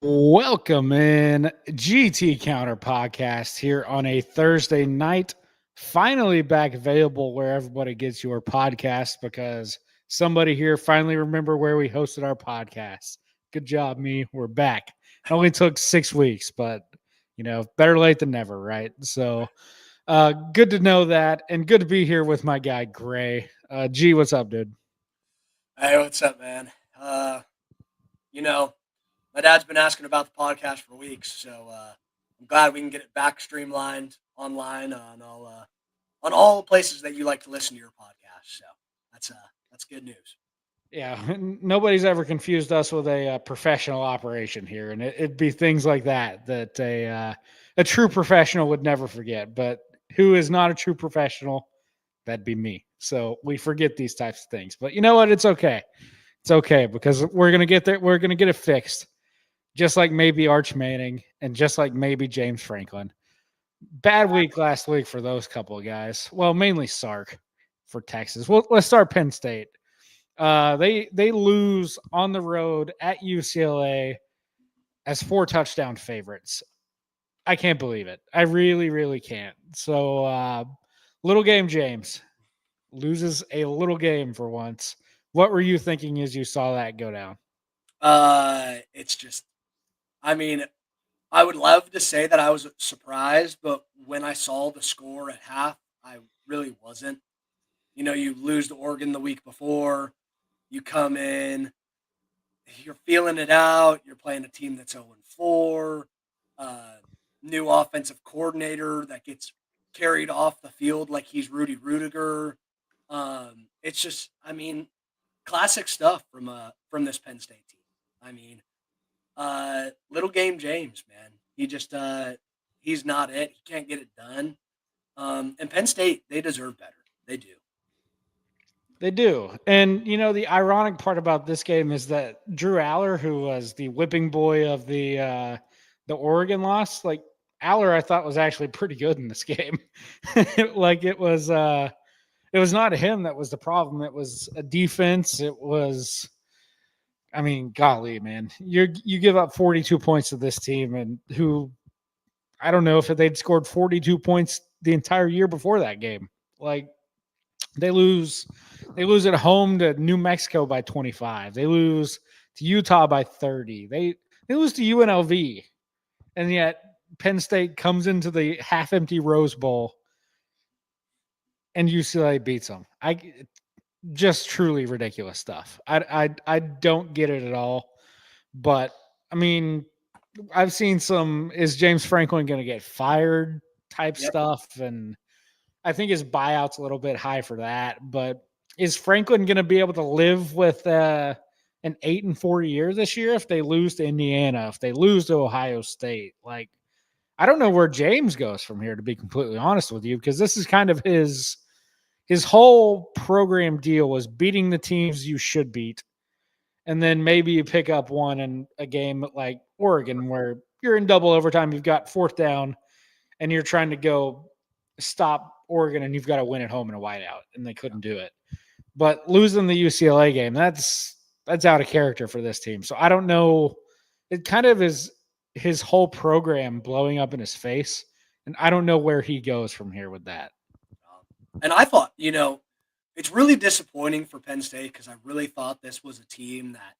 Welcome in GT Counter Podcast here on a Thursday night. Finally back available where everybody gets your podcast because somebody here finally remember where we hosted our podcast. Good job, me. We're back. It only took 6 weeks, but better late than never, right? So good to know that and good to be here with my guy Gray. G, what's up, dude? Hey, what's up, man? You know, my dad's been asking about the podcast for weeks, so I'm glad we can get it back streamlined online on all the places that you like to listen to your podcast. So that's good news. Yeah, nobody's ever confused us with a professional operation here, and it'd be things like that a true professional would never forget. But who is not a true professional? That'd be me. So we forget these types of things. But you know what? It's okay. It's okay because we're gonna get there. We're gonna get it fixed, just like maybe Arch Manning and just like maybe James Franklin. Bad week last week for those couple of guys. Well, mainly Sark for Texas. Well, let's start Penn State. They lose on the road at UCLA as 4 touchdown favorites. I can't believe it. I really, really can't. So, little game James loses a little game for once. What were you thinking as you saw that go down? It's just, I mean, I would love to say that I was surprised, but when I saw the score at half, I really wasn't. You lose to Oregon the week before, you come in, you're feeling it out. You're playing a team that's 0-4, uh, new offensive coordinator that gets carried off the field like he's Rudy Rudiger. It's just, classic stuff from this Penn State team. I mean, little game James, man. He's not it. He can't get it done. And Penn State, they deserve better. They do. They do. And the ironic part about this game is that Drew Aller, who was the whipping boy of the Oregon loss, like Aller I thought was actually pretty good in this game. Like it was not him that was the problem. It was a defense. It was I mean, golly, man. You give up 42 points to this team and who I don't know if they'd scored 42 points the entire year before that game. Like they lose at home to New Mexico by 25. They lose to Utah by 30. They lose to UNLV. And yet Penn State comes into the half empty Rose Bowl and UCLA beats them. I just truly ridiculous stuff. I don't get it at all. But I mean, I've seen some is James Franklin going to get fired type Yep. stuff, and I think his buyout's a little bit high for that. But is Franklin going to be able to live with an 8-4 year this year if they lose to Indiana, if they lose to Ohio State? Like, I don't know where James goes from here, to be completely honest with you, because this is kind of his whole program deal was beating the teams you should beat. And then maybe you pick up one in a game like Oregon where you're in double overtime, you've got fourth down, and you're trying to go stop Oregon and you've got to win at home in a whiteout, and they couldn't do it. But losing the UCLA game, that's out of character for this team. So I don't know. It kind of is his whole program blowing up in his face, and I don't know where he goes from here with that. And I thought, it's really disappointing for Penn State because I really thought this was a team that,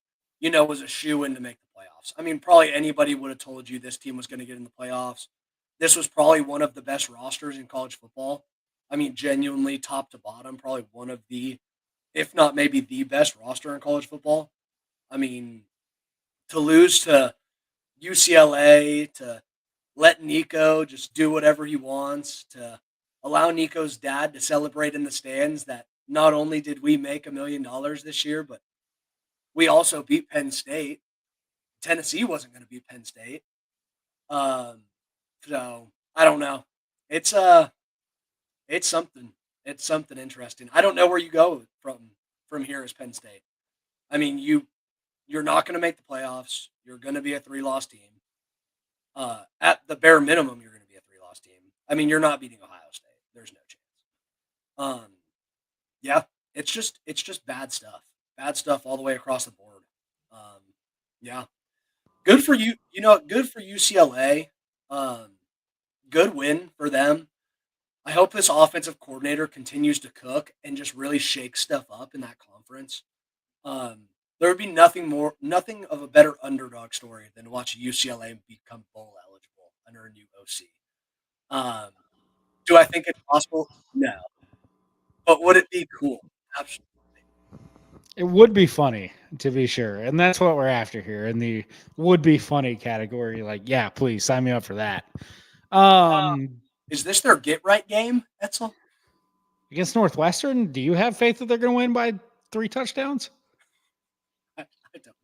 was a shoe-in to make the playoffs. I mean, probably anybody would have told you this team was going to get in the playoffs. This was probably one of the best rosters in college football. I mean, genuinely top to bottom, probably one of the, if not maybe the best roster in college football. I mean, to lose to UCLA, to let Nico just do whatever he wants, to allow Nico's dad to celebrate in the stands that not only did we make $1 million this year, but we also beat Penn State. Tennessee wasn't going to beat Penn State. Um, so I don't know. It's it's something. It's something interesting. I don't know where you go from here as Penn State. I mean, you're not going to make the playoffs. You're going to be a 3-loss team. At the bare minimum, you're going to be a 3-loss team. I mean, you're not beating Ohio State. There's no chance. Um, yeah, it's just bad stuff. Bad stuff all the way across the board. Yeah. Good for you. You know, good for UCLA. Good win for them. I hope this offensive coordinator continues to cook and just really shake stuff up in that conference. There would be nothing of a better underdog story than to watch UCLA become bowl eligible under a new OC. Um, do I think it's possible? No, but would it be cool? Absolutely. It would be funny, to be sure. And that's what we're after here in the would be funny category. Like, yeah, please sign me up for that. Um, Is this their get right game, Etzel? Against Northwestern, do you have faith that they're going to win by 3 touchdowns? I don't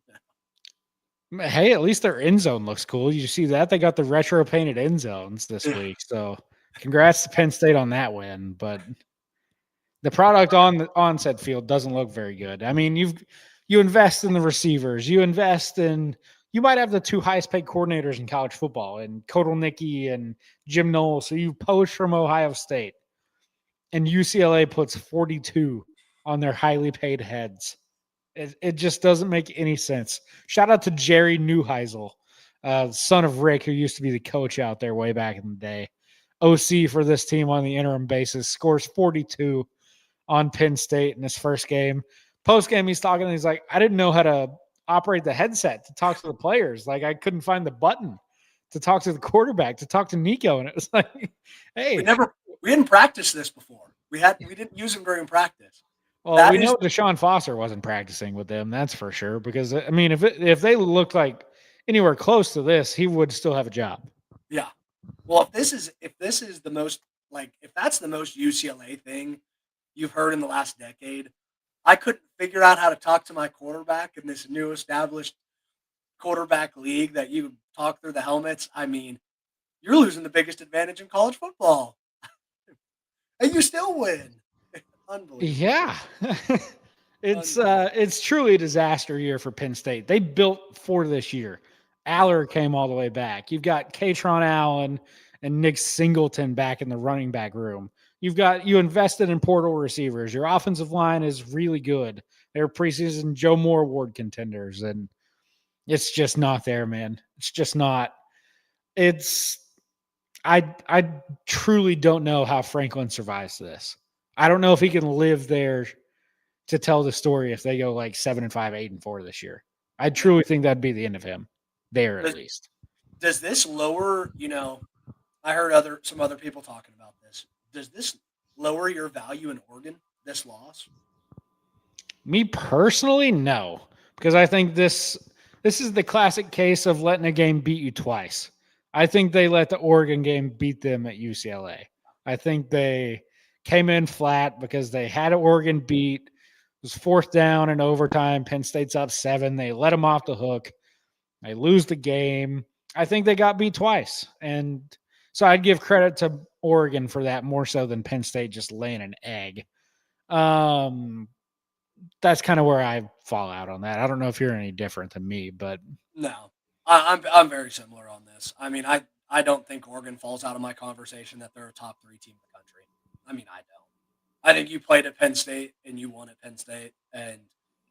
know. Hey, at least their end zone looks cool. You see that? They got the retro painted end zones this week. So congrats to Penn State on that win. But the product on said field doesn't look very good. I mean, you invest in the receivers, you might have the 2 highest paid coordinators in college football, and Kotelnicki and Jim Knowles. So you poach from Ohio State, and UCLA puts 42 on their highly paid heads. It just doesn't make any sense. Shout out to Jerry Neuheisel, son of Rick, who used to be the coach out there way back in the day. OC for this team on the interim basis, scores 42 on Penn State in his first game. Post game, he's talking and he's like, I didn't know how to operate the headset to talk to the players. Like, I couldn't find the button to talk to the quarterback, to talk to Nico. And it was like, hey. We didn't practice this before. We didn't use them during practice. Well, we know Deshaun Foster wasn't practicing with them, that's for sure. Because I mean, if they looked like anywhere close to this, he would still have a job. Yeah. Well, if that's the most UCLA thing you've heard in the last decade, I couldn't figure out how to talk to my quarterback in this new established quarterback league that you talk through the helmets. I mean, you're losing the biggest advantage in college football. And you still win. Unbelievable. Yeah. It's truly a disaster year for Penn State. They built for this year. Aller came all the way back. You've got Katron Allen and Nick Singleton back in the running back room. You invested in portal receivers. Your offensive line is really good. They're preseason Joe Moore Award contenders, and it's just not there, man. It's just not. I truly don't know how Franklin survives this. I don't know if he can live there to tell the story if they go like 7-5, 8-4 this year. I truly think that'd be the end of him there, at least. Does this lower, I heard some other people talking about this. Does this lower your value in Oregon, this loss? Me personally, no, because I think this is the classic case of letting a game beat you twice. I think they let the Oregon game beat them at UCLA. I think they came in flat because they had Oregon beat. It was 4th down in overtime. Penn State's up 7. They let them off the hook. They lose the game. I think they got beat twice. And so I'd give credit to Oregon for that more so than Penn State just laying an egg. That's kind of where I fall out on that. I don't know if you're any different than me, but no, I'm very similar on this. I mean, I don't think Oregon falls out of my conversation that they're a top 3 team in the country. I mean, I don't. I think you played at Penn State and you won at Penn State, and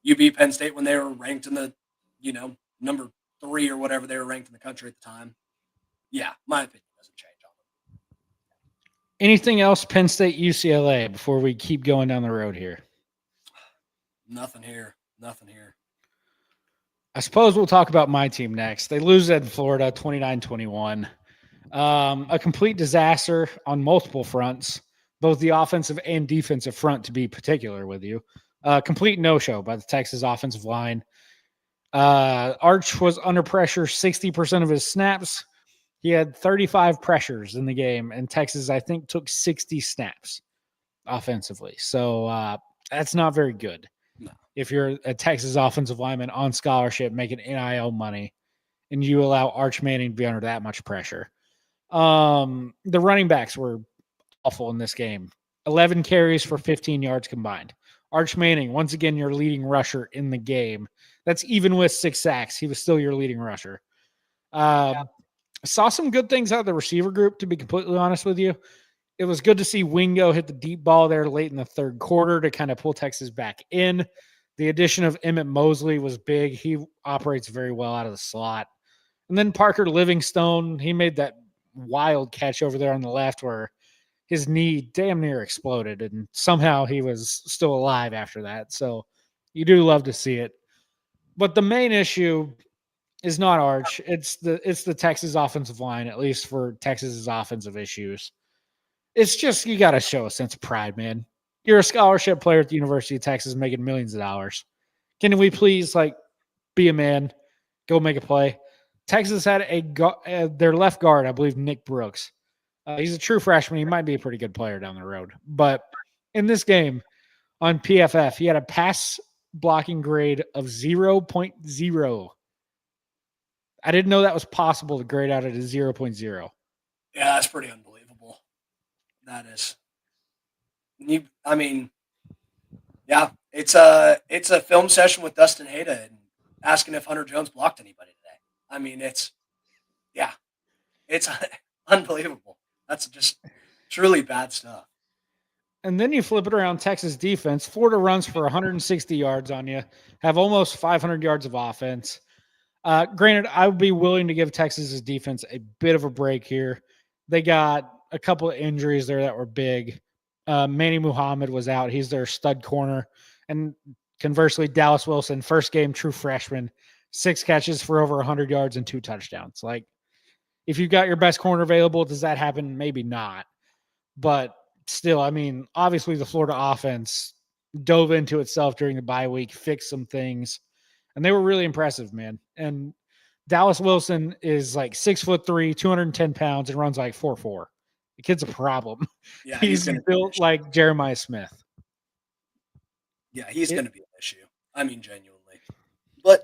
you beat Penn State when they were ranked in the, number 3 or whatever they were ranked in the country at the time. Yeah, my opinion doesn't change on them. Anything else Penn State UCLA before we keep going down the road here? Nothing here. I suppose we'll talk about my team next. They lose at Florida 29-21. A complete disaster on multiple fronts, both the offensive and defensive front, to be particular with you. Complete no-show by the Texas offensive line. Arch was under pressure 60% of his snaps. He had 35 pressures in the game, and Texas, I think, took 60 snaps offensively. So that's not very good. No. If you're a Texas offensive lineman on scholarship making NIL money and you allow Arch Manning to be under that much pressure. The running backs were awful in this game. 11 carries for 15 yards combined. Arch Manning, once again, your leading rusher in the game. That's even with 6 sacks. He was still your leading rusher. Saw some good things out of the receiver group, to be completely honest with you. It was good to see Wingo hit the deep ball there late in the 3rd quarter to kind of pull Texas back in. The addition of Emmett Mosley was big. He operates very well out of the slot. And then Parker Livingstone, he made that wild catch over there on the left where his knee damn near exploded, and somehow he was still alive after that. So you do love to see it. But the main issue is not Arch. It's the Texas offensive line, at least for Texas's offensive issues. It's just you got to show a sense of pride, man. You're a scholarship player at the University of Texas making millions of dollars. Can we please be a man, go make a play? Texas had their left guard, I believe, Nick Brooks. He's a true freshman. He might be a pretty good player down the road. But in this game on PFF, he had a pass blocking grade of 0.0. I didn't know that was possible to grade out at a 0.0. Yeah, that's pretty unbelievable. That is. Yeah, it's a film session with Dustin Hayda and asking if Hunter Jones blocked anybody today. It's unbelievable. That's just truly bad stuff. And then you flip it around Texas defense. Florida runs for 160 yards on you, have almost 500 yards of offense. Granted, I would be willing to give Texas's defense a bit of a break here. They got a couple of injuries there that were big. Manny Muhammad was out. He's their stud corner. And conversely, Dallas Wilson, first game, true freshman, 6 catches for over 100 yards and 2 touchdowns. If you've got your best corner available, does that happen? Maybe not. But still, obviously the Florida offense dove into itself during the bye week, fixed some things, and they were really impressive, man. And Dallas Wilson is 6'3", 210 pounds, and runs 4.4. The kid's a problem. Yeah, he's built like Jeremiah Smith. Yeah, he's going to be an issue. Genuinely.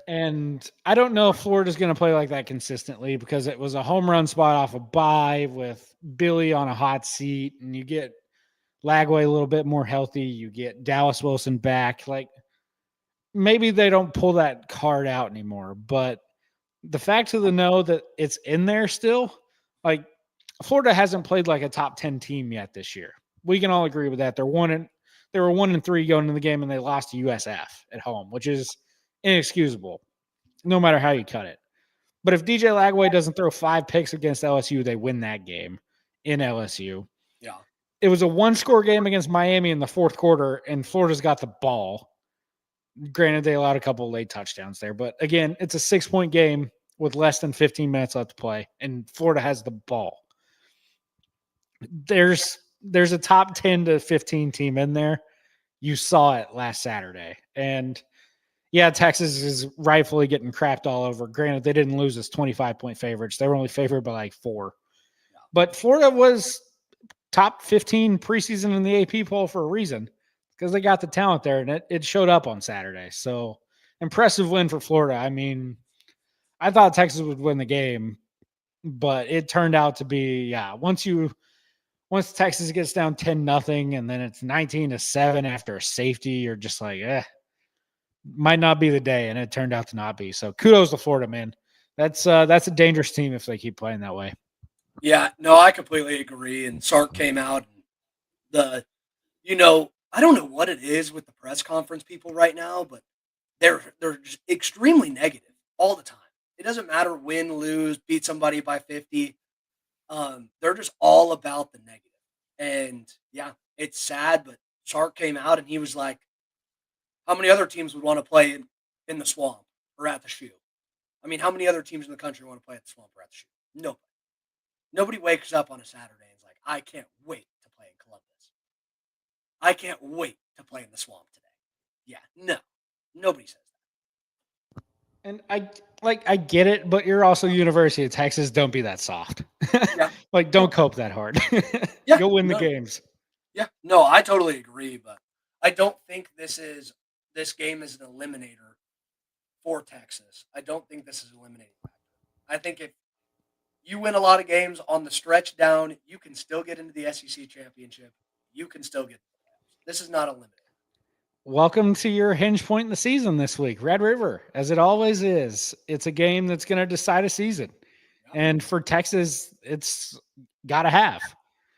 And I don't know if Florida's going to play like that consistently because it was a home run spot off a bye with Billy on a hot seat, and you get Lagway a little bit more healthy. You get Dallas Wilson back. Maybe they don't pull that card out anymore, but the fact of the know that it's in there still, Florida hasn't played like a top 10 team yet this year. We can all agree with that. They were 1-3 going into the game, and they lost to USF at home, which is inexcusable, no matter how you cut it. But if DJ Lagway doesn't throw 5 picks against LSU, they win that game in LSU. Yeah. It was a 1-score game against Miami in the fourth quarter, and Florida's got the ball. Granted, they allowed a couple of late touchdowns there, but again, it's a 6-point game with less than 15 minutes left to play, and Florida has the ball. There's a top 10 to 15 team in there. You saw it last Saturday. And yeah, Texas is rightfully getting crapped all over. Granted, they didn't lose as 25-point favorites. They were only favored by 4. But Florida was top 15 preseason in the AP poll for a reason because they got the talent there, and it showed up on Saturday. So impressive win for Florida. I thought Texas would win the game, but it turned out to be, once Texas gets down 10-0 and then it's 19-7 after a safety, you're just might not be the day, and it turned out to not be. So kudos to Florida, man. That's a dangerous team if they keep playing that way. Yeah, no, I completely agree. And Sark came out, and I don't know what it is with the press conference people right now, but they're just extremely negative all the time. It doesn't matter win, lose, beat somebody by 50. They're just all about the negative. And yeah, it's sad, but Sark came out and he was like, how many other teams would want to play in the swamp or at the shoe? How many other teams in the country want to play at the swamp or at the shoe? Nobody. Nobody wakes up on a Saturday and is like, I can't wait to play in Columbus. I can't wait to play in the swamp today. Yeah, no. Nobody says that. And I get it, but you're also University of Texas. Don't be that soft. Yeah. Don't cope that hard. Yeah, You'll win the games. Yeah, no, I totally agree, but I don't think this game is an eliminator for Texas. I don't think this is an eliminating factor. I think if you win a lot of games on the stretch down, you can still get into the SEC championship. You can still get to the playoffs. This is not a limiter. Welcome to your hinge point in the season this week, Red River, as it always is. It's a game that's going to decide a season. Yeah. And for Texas, it's got to have.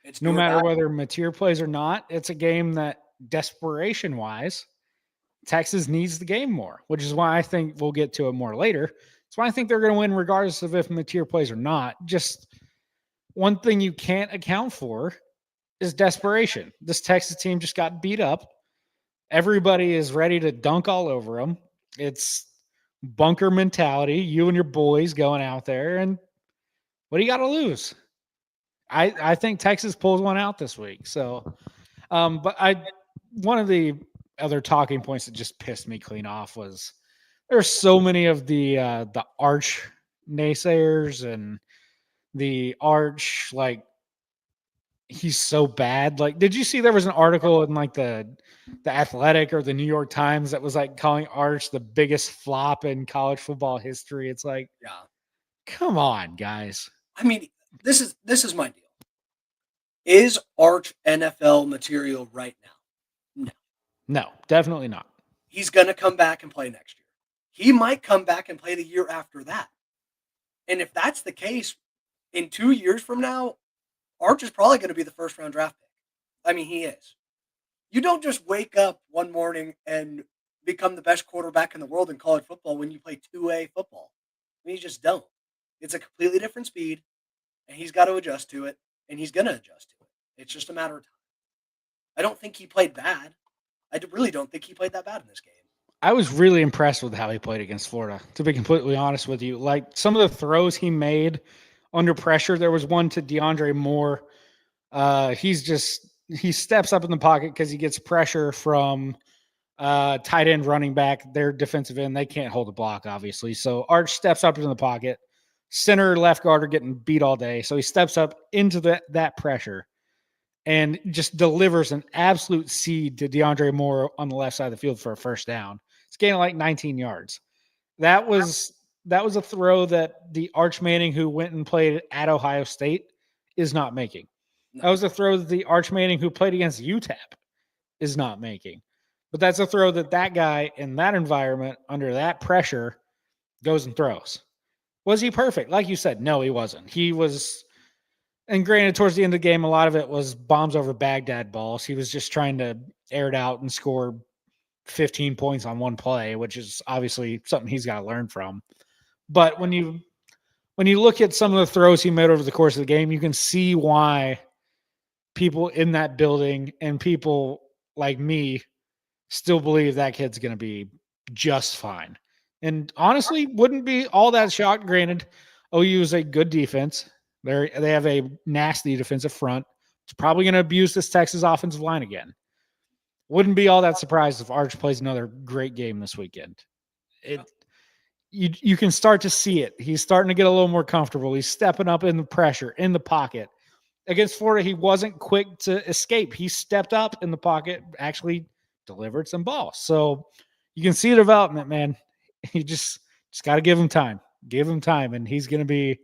It's no matter whether Mateer plays or not, it's a game that desperation-wise, Texas needs the game more, which is why I think we'll get to it more later. So I think they're going to win regardless of if Mateer plays or not. Just one thing you can't account for is desperation. This Texas team just got beat up. Everybody is ready to dunk all over them. It's bunker mentality. You and your boys going out there, and what do you got to lose? I think Texas pulls one out this week. So, but one of the other talking points that just pissed me clean off was there's so many of the arch naysayers and the arch like he's so bad. Like, did you see there was an article in like the Athletic or the New York Times that was like calling Arch the biggest flop in college football history? It's like, Yeah. come on, guys. I mean, this is my deal. Is Arch NFL material right now? No, definitely not. He's going to come back and play next year. He might come back and play the year after that. And if that's the case, in 2 years from now, Arch is probably going to be the first round draft pick. I mean, he is. You don't just wake up one morning and become the best quarterback in the world in college football when you play 2A football. I mean, you just don't. It's a completely different speed, and he's got to adjust to it, and he's going to adjust to it. It's just a matter of time. I don't think he played bad. I really don't think he played that bad in this game. I was really impressed with how he played against Florida, to be completely honest with you. Like, some of the throws he made under pressure, there was one to DeAndre Moore. He steps up in the pocket because he gets pressure from tight end, running back, their defensive end. They can't hold a block, obviously. So Arch steps up in the pocket. Center, left guard are getting beat all day. So he steps up into that pressure and just delivers an absolute seed to DeAndre Moore on the left side of the field for a first down. It's gaining like 19 yards. That was a throw that the Arch Manning who went and played at Ohio State is not making. No. That was a throw that the Arch Manning who played against UTEP is not making. But that's a throw that guy in that environment under that pressure goes and throws. Was he perfect? Like you said, no, he wasn't. He was, and granted, towards the end of the game, a lot of it was bombs over Baghdad balls. He was just trying to air it out and score 15 points on one play, which is obviously something he's got to learn from. But when you look at some of the throws he made over the course of the game, you can see why people in that building and people like me still believe that kid's going to be just fine. And honestly, wouldn't be all that shocked. Granted, OU is a good defense. They have a nasty defensive front. It's probably going to abuse this Texas offensive line again. Wouldn't be all that surprised if Arch plays another great game this weekend. You can start to see it. He's starting to get a little more comfortable. He's stepping up in the pressure, in the pocket. Against Florida, he wasn't quick to escape. He stepped up in the pocket, actually delivered some balls. So you can see development, man. You just got to give him time. Give him time, and he's going to be,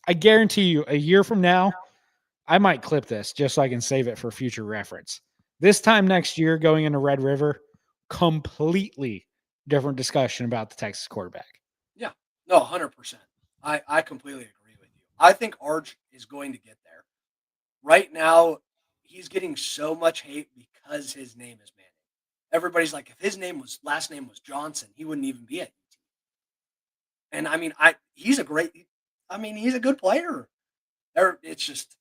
I guarantee you, a year from now, I might clip this just so I can save it for future reference. This time next year, going into Red River, completely different discussion about the Texas quarterback. Yeah, no, 100%. I completely agree with you. I think Arch is going to get there. Right now, he's getting so much hate because his name is Manning. Everybody's like, if his last name was Johnson, he wouldn't even be at UT. And I mean, he's a good player. It's just,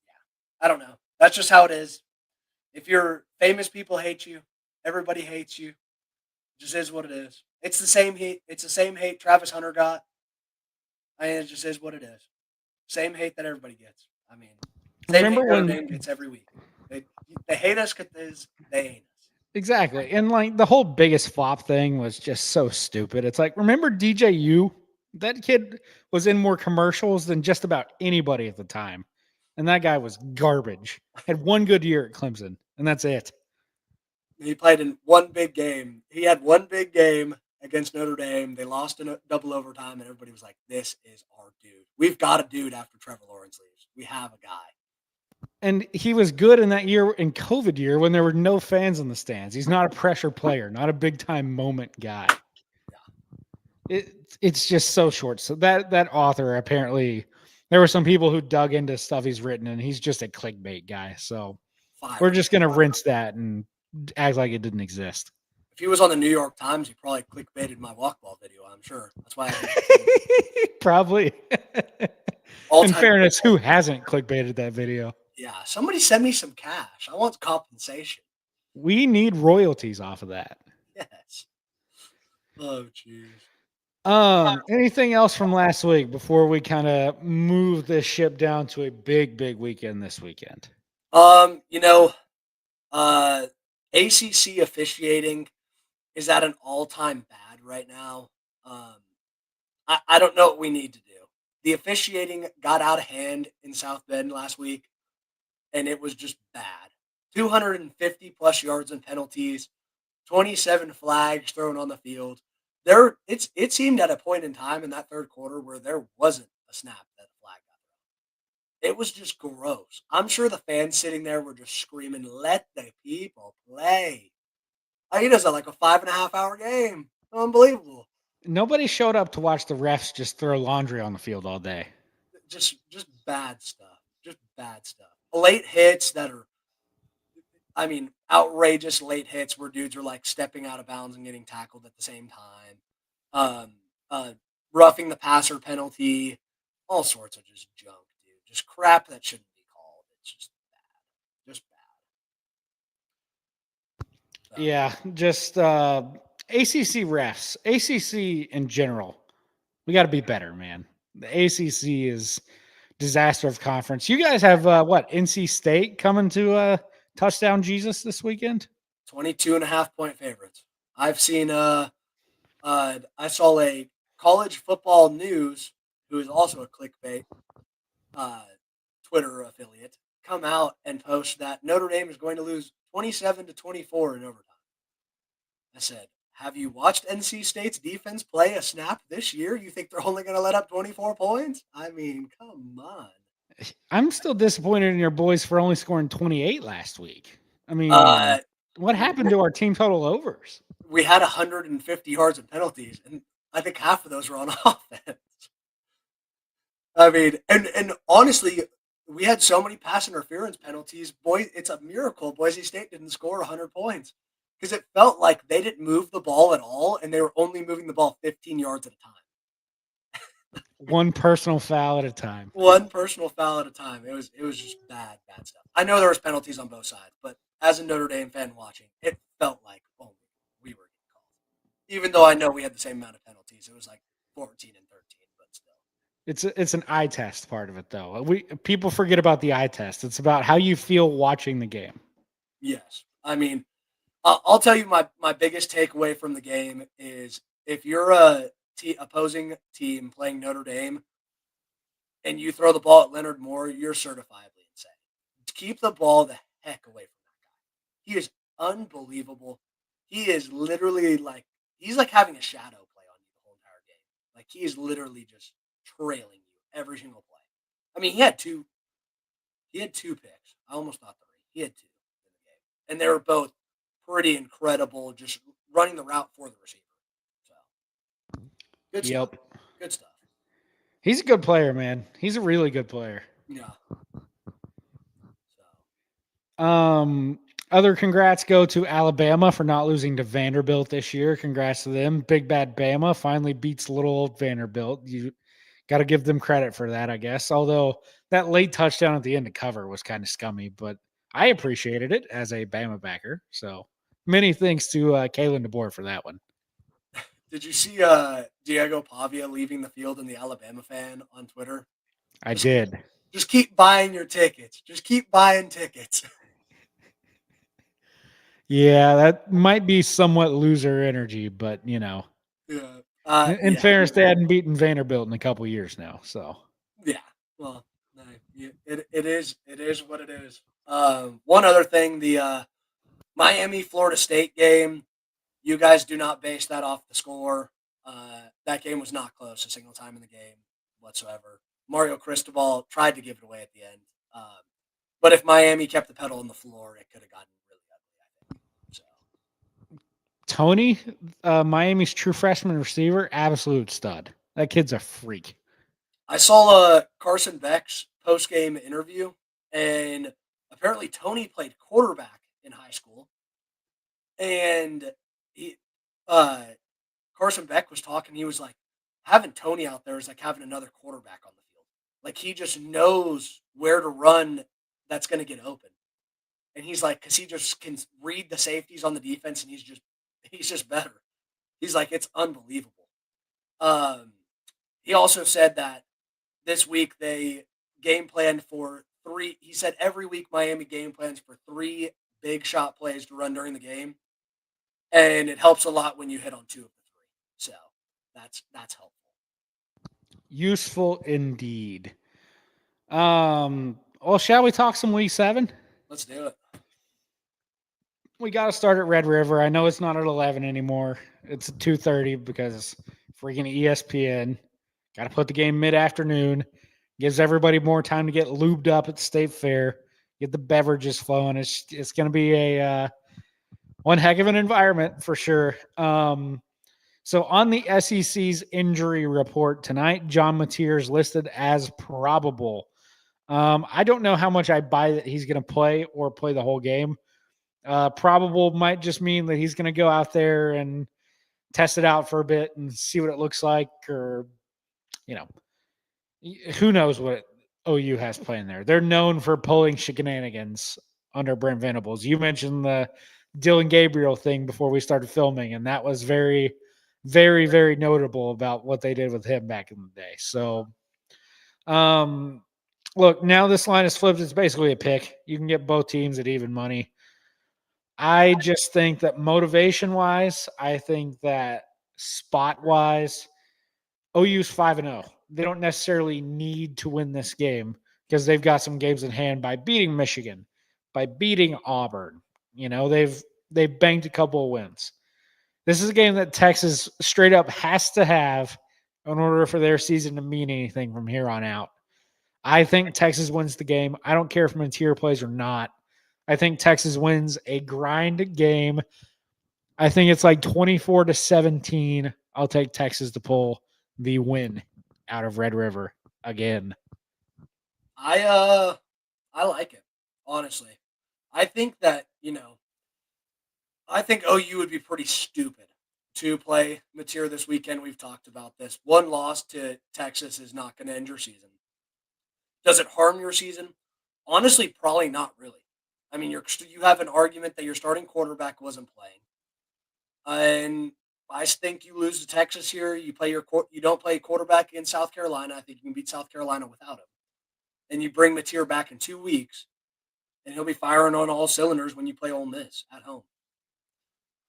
I don't know. That's just how it is. If you're famous, people hate you. Everybody hates you. It just is what it is. It's the same hate. It's the same hate Travis Hunter got. I mean, it just is what it is. Same hate that everybody gets. I mean, same hate Notre Dame gets every week. They hate us because they hate us. Exactly. And like the whole biggest flop thing was just so stupid. It's like, remember DJU? That kid was in more commercials than just about anybody at the time. And that guy was garbage. Had one good year at Clemson, and that's it. He played in one big game. He had one big game against Notre Dame. They lost in a double overtime, and everybody was like, this is our dude. We've got a dude after Trevor Lawrence leaves. We have a guy. And he was good in that year, in COVID year, when there were no fans in the stands. He's not a pressure player, not a big-time moment guy. It's just so short. So that author, apparently, there were some people who dug into stuff he's written, and he's just a clickbait guy. So we're just going to rinse that and act like it didn't exist. If he was on the New York Times, he probably clickbaited my walk ball video, I'm sure. That's why Probably. In All-time fairness, football. who hasn't clickbaited that video? Yeah, somebody send me some cash. I want compensation. We need royalties off of that. Yes. Oh, jeez. Anything else from last week before we kind of move this ship down to a big weekend this weekend? You know, uh, ACC officiating is at an all-time bad right now. Um, I don't know what we need to do. The officiating got out of hand in South Bend last week, and it was just bad. 250 plus yards and penalties, 27 flags thrown on the field. It seemed at a point in time in that third quarter where there wasn't a snap that a flag got thrown. It was just gross. I'm sure the fans sitting there were just screaming, "Let the people play!" I mean, it was like a 5.5 hour game. Unbelievable. Nobody showed up to watch the refs just throw laundry on the field all day. Just bad stuff. Just bad stuff. Late hits that are, I mean, outrageous late hits where dudes are like stepping out of bounds and getting tackled at the same time. Um, uh, roughing the passer penalty, all sorts of just junk, dude. Just crap that shouldn't be called. It's just bad. Just bad. So, Yeah, just ACC refs, ACC in general. We got to be better, man. The ACC is disaster of conference. You guys have what? NC State coming to touchdown Jesus this weekend? 22.5 point favorites. I've seen I saw a college football news, who is also a clickbait uh, Twitter affiliate, come out and post that Notre Dame is going to lose 27-24 in overtime. I said, have you watched NC State's defense play a snap this year? You think they're only going to let up 24 points? I mean, come on. I'm still disappointed in your boys for only scoring 28 last week. I mean, Uh, what happened to our team total overs? we had 150 yards and penalties, and I think half of those were on offense. I mean, and honestly, we had so many pass interference penalties. Boy, it's a miracle Boise State didn't score 100 points because it felt like they didn't move the ball at all, and they were only moving the ball 15 yards at a time. One personal foul at a time. One personal foul at a time. It was just bad stuff. I know there was penalties on both sides, but as a Notre Dame fan watching, it felt like we were getting called. Even though I know we had the same amount of penalties, it was like 14 and 13, but still. It's an eye test part of it though. People forget about the eye test. It's about how you feel watching the game. Yes, I mean, I'll tell you my biggest takeaway from the game is if you're a opposing team playing Notre Dame and you throw the ball at Leonard Moore, you're certifiably insane. Keep the ball the heck away from that guy. He is unbelievable. He is literally like he's like having a shadow play on you the whole entire game. Like he is literally just trailing you every single play. I mean, he had two picks. I almost thought three. He had two in the game, and they were both pretty incredible. Just running the route for the receiver. So good stuff. Yep. Good stuff. He's a good player, man. He's a really good player. Yeah. So Other congrats go to Alabama for not losing to Vanderbilt this year. Congrats to them. Big bad Bama finally beats little old Vanderbilt. You got to give them credit for that, I guess. Although that late touchdown at the end to cover was kind of scummy, but I appreciated it as a Bama backer. So many thanks to Kalen DeBoer for that one. did you see Diego Pavia leaving the field and the Alabama fan on Twitter? I did. Just keep buying your tickets. Just keep buying tickets. Yeah, that might be somewhat loser energy, but Yeah. in Yeah. fairness, they hadn't beaten Vanderbilt in a couple years now. So Yeah. Well, no, it is what it is. One other thing, the Miami Florida State game. You guys do not base that off the score. That game was not close a single time in the game whatsoever. Mario Cristobal tried to give it away at the end. But if Miami kept the pedal on the floor, it could have gotten really ugly, I think. So Tony, Miami's true freshman receiver, absolute stud. That kid's a freak. I saw Carson Beck's post-game interview, and apparently Tony played quarterback in high school. And he, Carson Beck was talking. He was like, having Tony out there is like having another quarterback on the field. Like he just knows where to run that's going to get open. And he's like, because he just can read the safeties on the defense, and he's just better. He's like, it's unbelievable. He also said that this week they game planned for 3. He said every week Miami game plans for 3 big shot plays to run during the game, and it helps a lot when you hit on 2 of the 3. So that's helpful. Useful indeed. Well, shall we talk some Week 7? Let's do it. We got to start at Red River. I know it's not at 11 anymore. It's at 2:30 because freaking ESPN. Got to put the game mid-afternoon. Gives everybody more time to get lubed up at the State Fair. Get the beverages flowing. It's going to be a one heck of an environment for sure. So on the SEC's injury report tonight, John Mateer is listed as probable. I don't know how much I buy that he's going to play or play the whole game. Probable might just mean that he's going to go out there and test it out for a bit and see what it looks like, or, who knows what OU has playing there. They're known for pulling shenanigans under Brent Venables. You mentioned the Dylan Gabriel thing before we started filming, and that was very, very, very notable about what they did with him back in the day. So, look, now this line is flipped. It's basically a pick. You can get both teams at even money. I just think that motivation-wise, I think that spot-wise, OU's 5-0. They don't necessarily need to win this game because they've got some games in hand by beating Michigan, by beating Auburn. They've banked a couple of wins. This is a game that Texas straight up has to have in order for their season to mean anything from here on out. I think Texas wins the game. I don't care if Mateer plays or not. I think Texas wins a grind game. I think it's like 24-17. I'll take Texas to pull the win out of Red River again. I like it, honestly. I think that, I think OU would be pretty stupid to play Mateer this weekend. We've talked about this. One loss to Texas is not going to end your season. Does it harm your season? Honestly, probably not really. I mean, you have an argument that your starting quarterback wasn't playing, and I think you lose to Texas here. You don't play quarterback in South Carolina. I think you can beat South Carolina without him, and you bring Mateer back in 2 weeks, and he'll be firing on all cylinders when you play Ole Miss at home.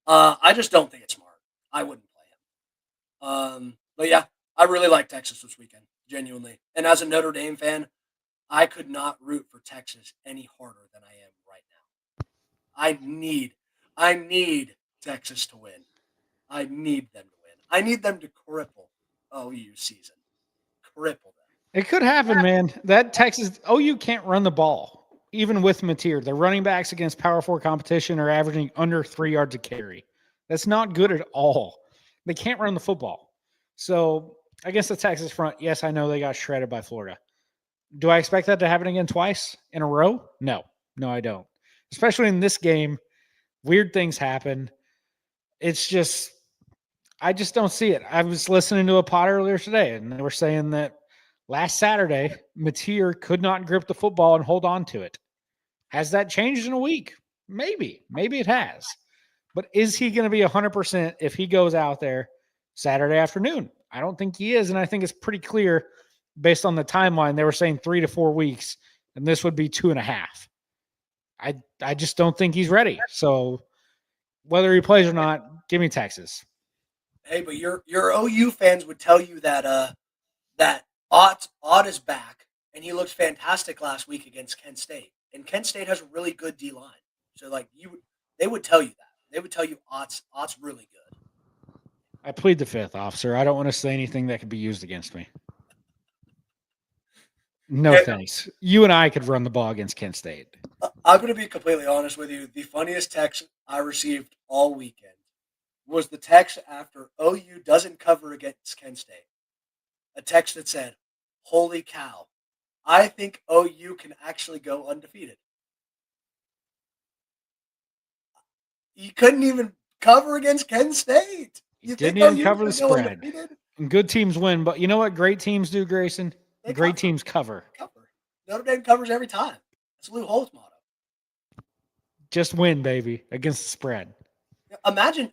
I just don't think it's smart. I wouldn't play him. But yeah, I really like Texas this weekend, genuinely. And as a Notre Dame fan, I could not root for Texas any harder than I am right now. I need Texas to win. I need them to win. I need them to cripple OU season. Cripple them. It could happen, man. That Texas OU can't run the ball, even with Mateer. The running backs against Power 4 competition are averaging under 3 yards a carry. That's not good at all. They can't run the football. So against the Texas front, yes, I know they got shredded by Florida. Do I expect that to happen again twice in a row? No, I don't. Especially in this game, weird things happen. It's just, I just don't see it. I was listening to a pod earlier today, and they were saying that last Saturday, Mateer could not grip the football and hold on to it. Has that changed in a week? Maybe it has. But is he going to be 100% if he goes out there Saturday afternoon? I don't think he is, and I think it's pretty clear based on the timeline. They were saying 3 to 4 weeks, and this would be 2.5. I just don't think he's ready. So whether he plays or not, give me Texas. Hey, but your OU fans would tell you that that Ott is back, and he looked fantastic last week against Kent State. And Kent State has a really good D line. So they would tell you that. They would tell you Ott's really good. I plead the fifth, officer. I don't want to say anything that could be used against me. No, thanks. You and I could run the ball against Kent State. I'm going to be completely honest with you. The funniest text I received all weekend was the text after OU doesn't cover against Kent State. A text that said, "Holy cow, I think OU can actually go undefeated." You couldn't even cover against Kent State. You didn't even cover the spread. Good teams win, but you know what great teams do, Grayson? They Great cover. teams cover. Cover. Notre Dame covers every time. That's Lou Holt's motto. Just win, baby, against the spread. Imagine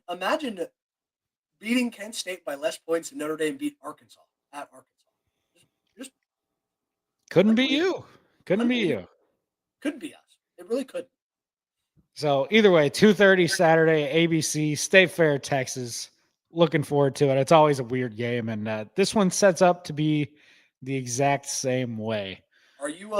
beating Kent State by less points than Notre Dame beat Arkansas at Arkansas. Just couldn't be you. Couldn't be you. Couldn't be us. It really couldn't. So either way, 2:30 Saturday, ABC, State Fair, Texas. Looking forward to it. It's always a weird game, and this one sets up to be the exact same way. Are you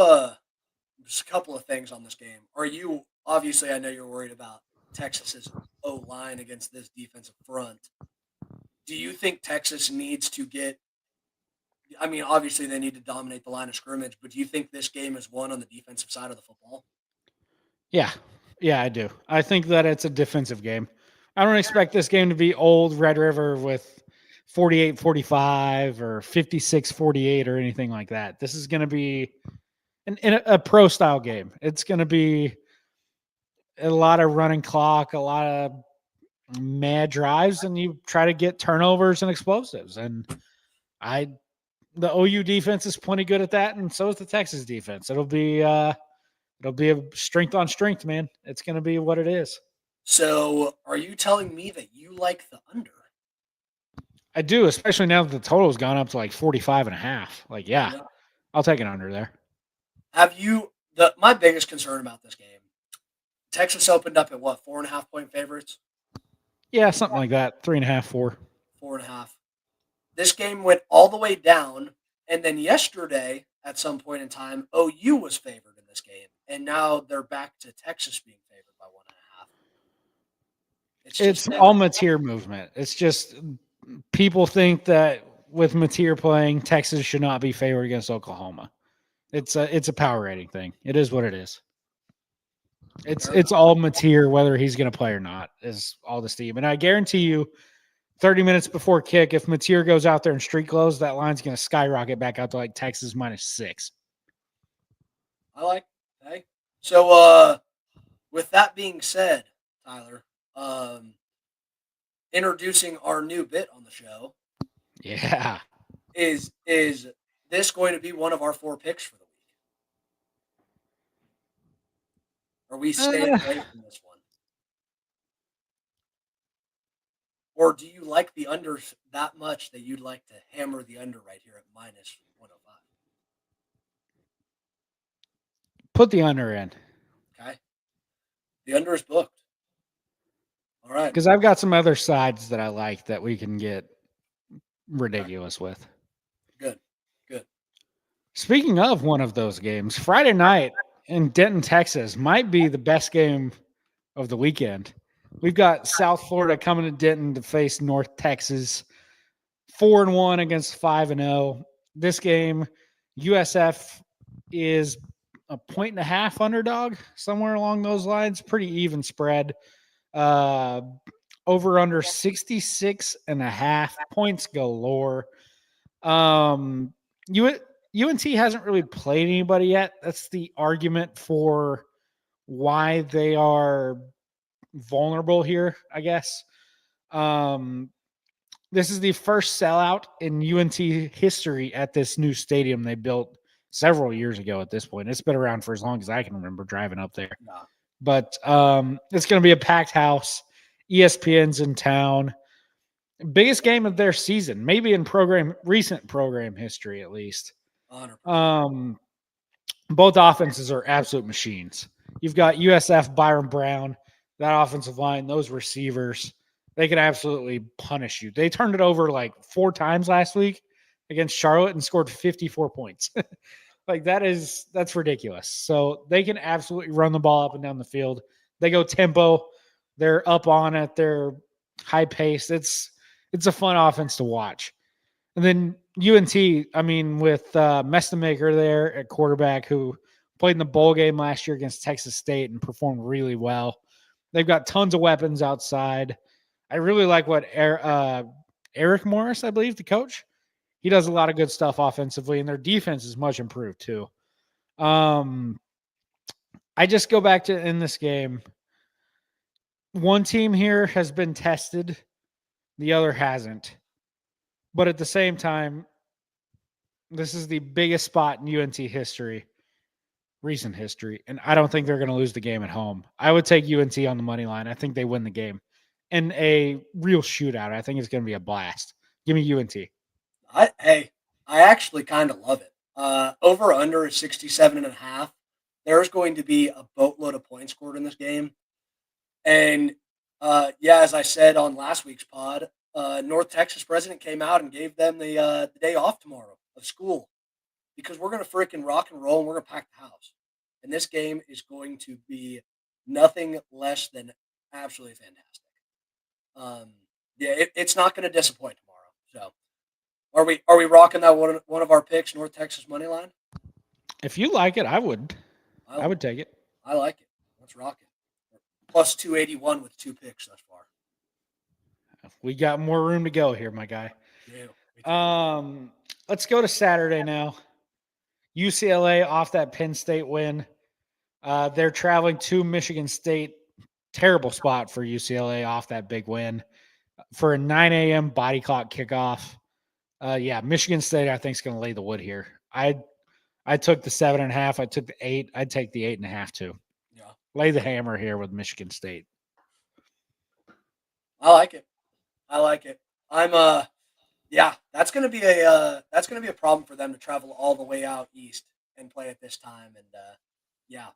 just a couple of things on this game? Are you obviously? I know you're worried about Texas's O line against this defensive front. Do you think Texas needs to get? I mean, obviously they need to dominate the line of scrimmage, but do you think this game is won on the defensive side of the football? Yeah, I do. I think that it's a defensive game. I don't expect this game to be old Red River with 48-45 or 56-48 or anything like that. This is going to be a pro style game. It's going to be a lot of running clock, a lot of mad drives, and you try to get turnovers and explosives. And the OU defense is plenty good at that, and so is the Texas defense. It'll be a strength on strength, man. It's going to be what it is. So, are you telling me that you like the under? I do, especially now that the total's gone up to like 45.5. Like, yeah, I'll take an under there. My biggest concern about this game, Texas opened up at what, 4.5 point favorites? Yeah, something like that. 3.5, 4. 4.5. This game went all the way down, and then yesterday, at some point in time, OU was favored in this game, and now they're back to Texas being favored by 1.5. It's all Mateer movement. It's just people think that with Mateer playing, Texas should not be favored against Oklahoma. It's a power rating thing. It is what it is. It's all Mateer, whether he's going to play or not, is all the steam. And I guarantee you, 30 minutes before kick, if Mateer goes out there and street close, that line's going to skyrocket back out to like Texas -6. I like. Okay. So, with that being said, Tyler, introducing our new bit on the show. Yeah. Is this going to be one of our 4 picks for the week? Are we staying away from this one? Or do you like the under that much that you'd like to hammer the under right here at -105? Put the under in. Okay. The under is booked. All right. Because I've got some other sides that I like that we can get ridiculous with. Good. Speaking of one of those games, Friday night in Denton, Texas might be the best game of the weekend. We've got South Florida coming to Denton to face North Texas. 4-1 against 5-0. This game, USF is a 1.5 underdog, somewhere along those lines. Pretty even spread. Over under 66.5 points galore. UNT hasn't really played anybody yet. That's the argument for why they are vulnerable here, I guess. This is the first sellout in UNT history at this new stadium they built several years ago at this point. It's been around for as long as I can remember driving up there. Yeah. But it's going to be a packed house. ESPN's in town. Biggest game of their season, maybe in recent program history at least. 100%. Both offenses are absolute machines. You've got USF, Byron Brown, that offensive line, those receivers. They can absolutely punish you. They turned it over like 4 times last week against Charlotte and scored 54 points. Like that's ridiculous. So they can absolutely run the ball up and down the field. They go tempo. They're up on it. They're high pace. It's a fun offense to watch. And then UNT, I mean, with Mestamaker there at quarterback, who played in the bowl game last year against Texas State and performed really well. They've got tons of weapons outside. I really like what Eric Morris, I believe, the coach. He does a lot of good stuff offensively, and their defense is much improved too. I just go back to in this game. One team here has been tested. The other hasn't. But at the same time, this is the biggest spot in UNT history, recent history, and I don't think they're going to lose the game at home. I would take UNT on the money line. I think they win the game in a real shootout. I think it's going to be a blast. Give me UNT. I actually kind of love it. Over under is 67.5. There's going to be a boatload of points scored in this game. And yeah, as I said on last week's pod, North Texas president came out and gave them the day off tomorrow of school because we're going to freaking rock and roll and we're going to pack the house. And this game is going to be nothing less than absolutely fantastic. Yeah, it's not going to disappoint tomorrow. So, are we rocking that one of our picks, North Texas money line? If you like it, I would. I would take it. I like it. Let's rock it. Plus 281 with 2 picks thus far. We got more room to go here, my guy. Let's go to Saturday now. UCLA off that Penn State win. They're traveling to Michigan State. Terrible spot for UCLA off that big win for a 9 a.m. body clock kickoff. Yeah, Michigan State, I think, is going to lay the wood here. I took the 7.5. I took the 8. I'd take the 8.5 too. Yeah, lay the hammer here with Michigan State. I like it. Yeah, that's going to be a problem for them to travel all the way out east and play at this time. And yeah,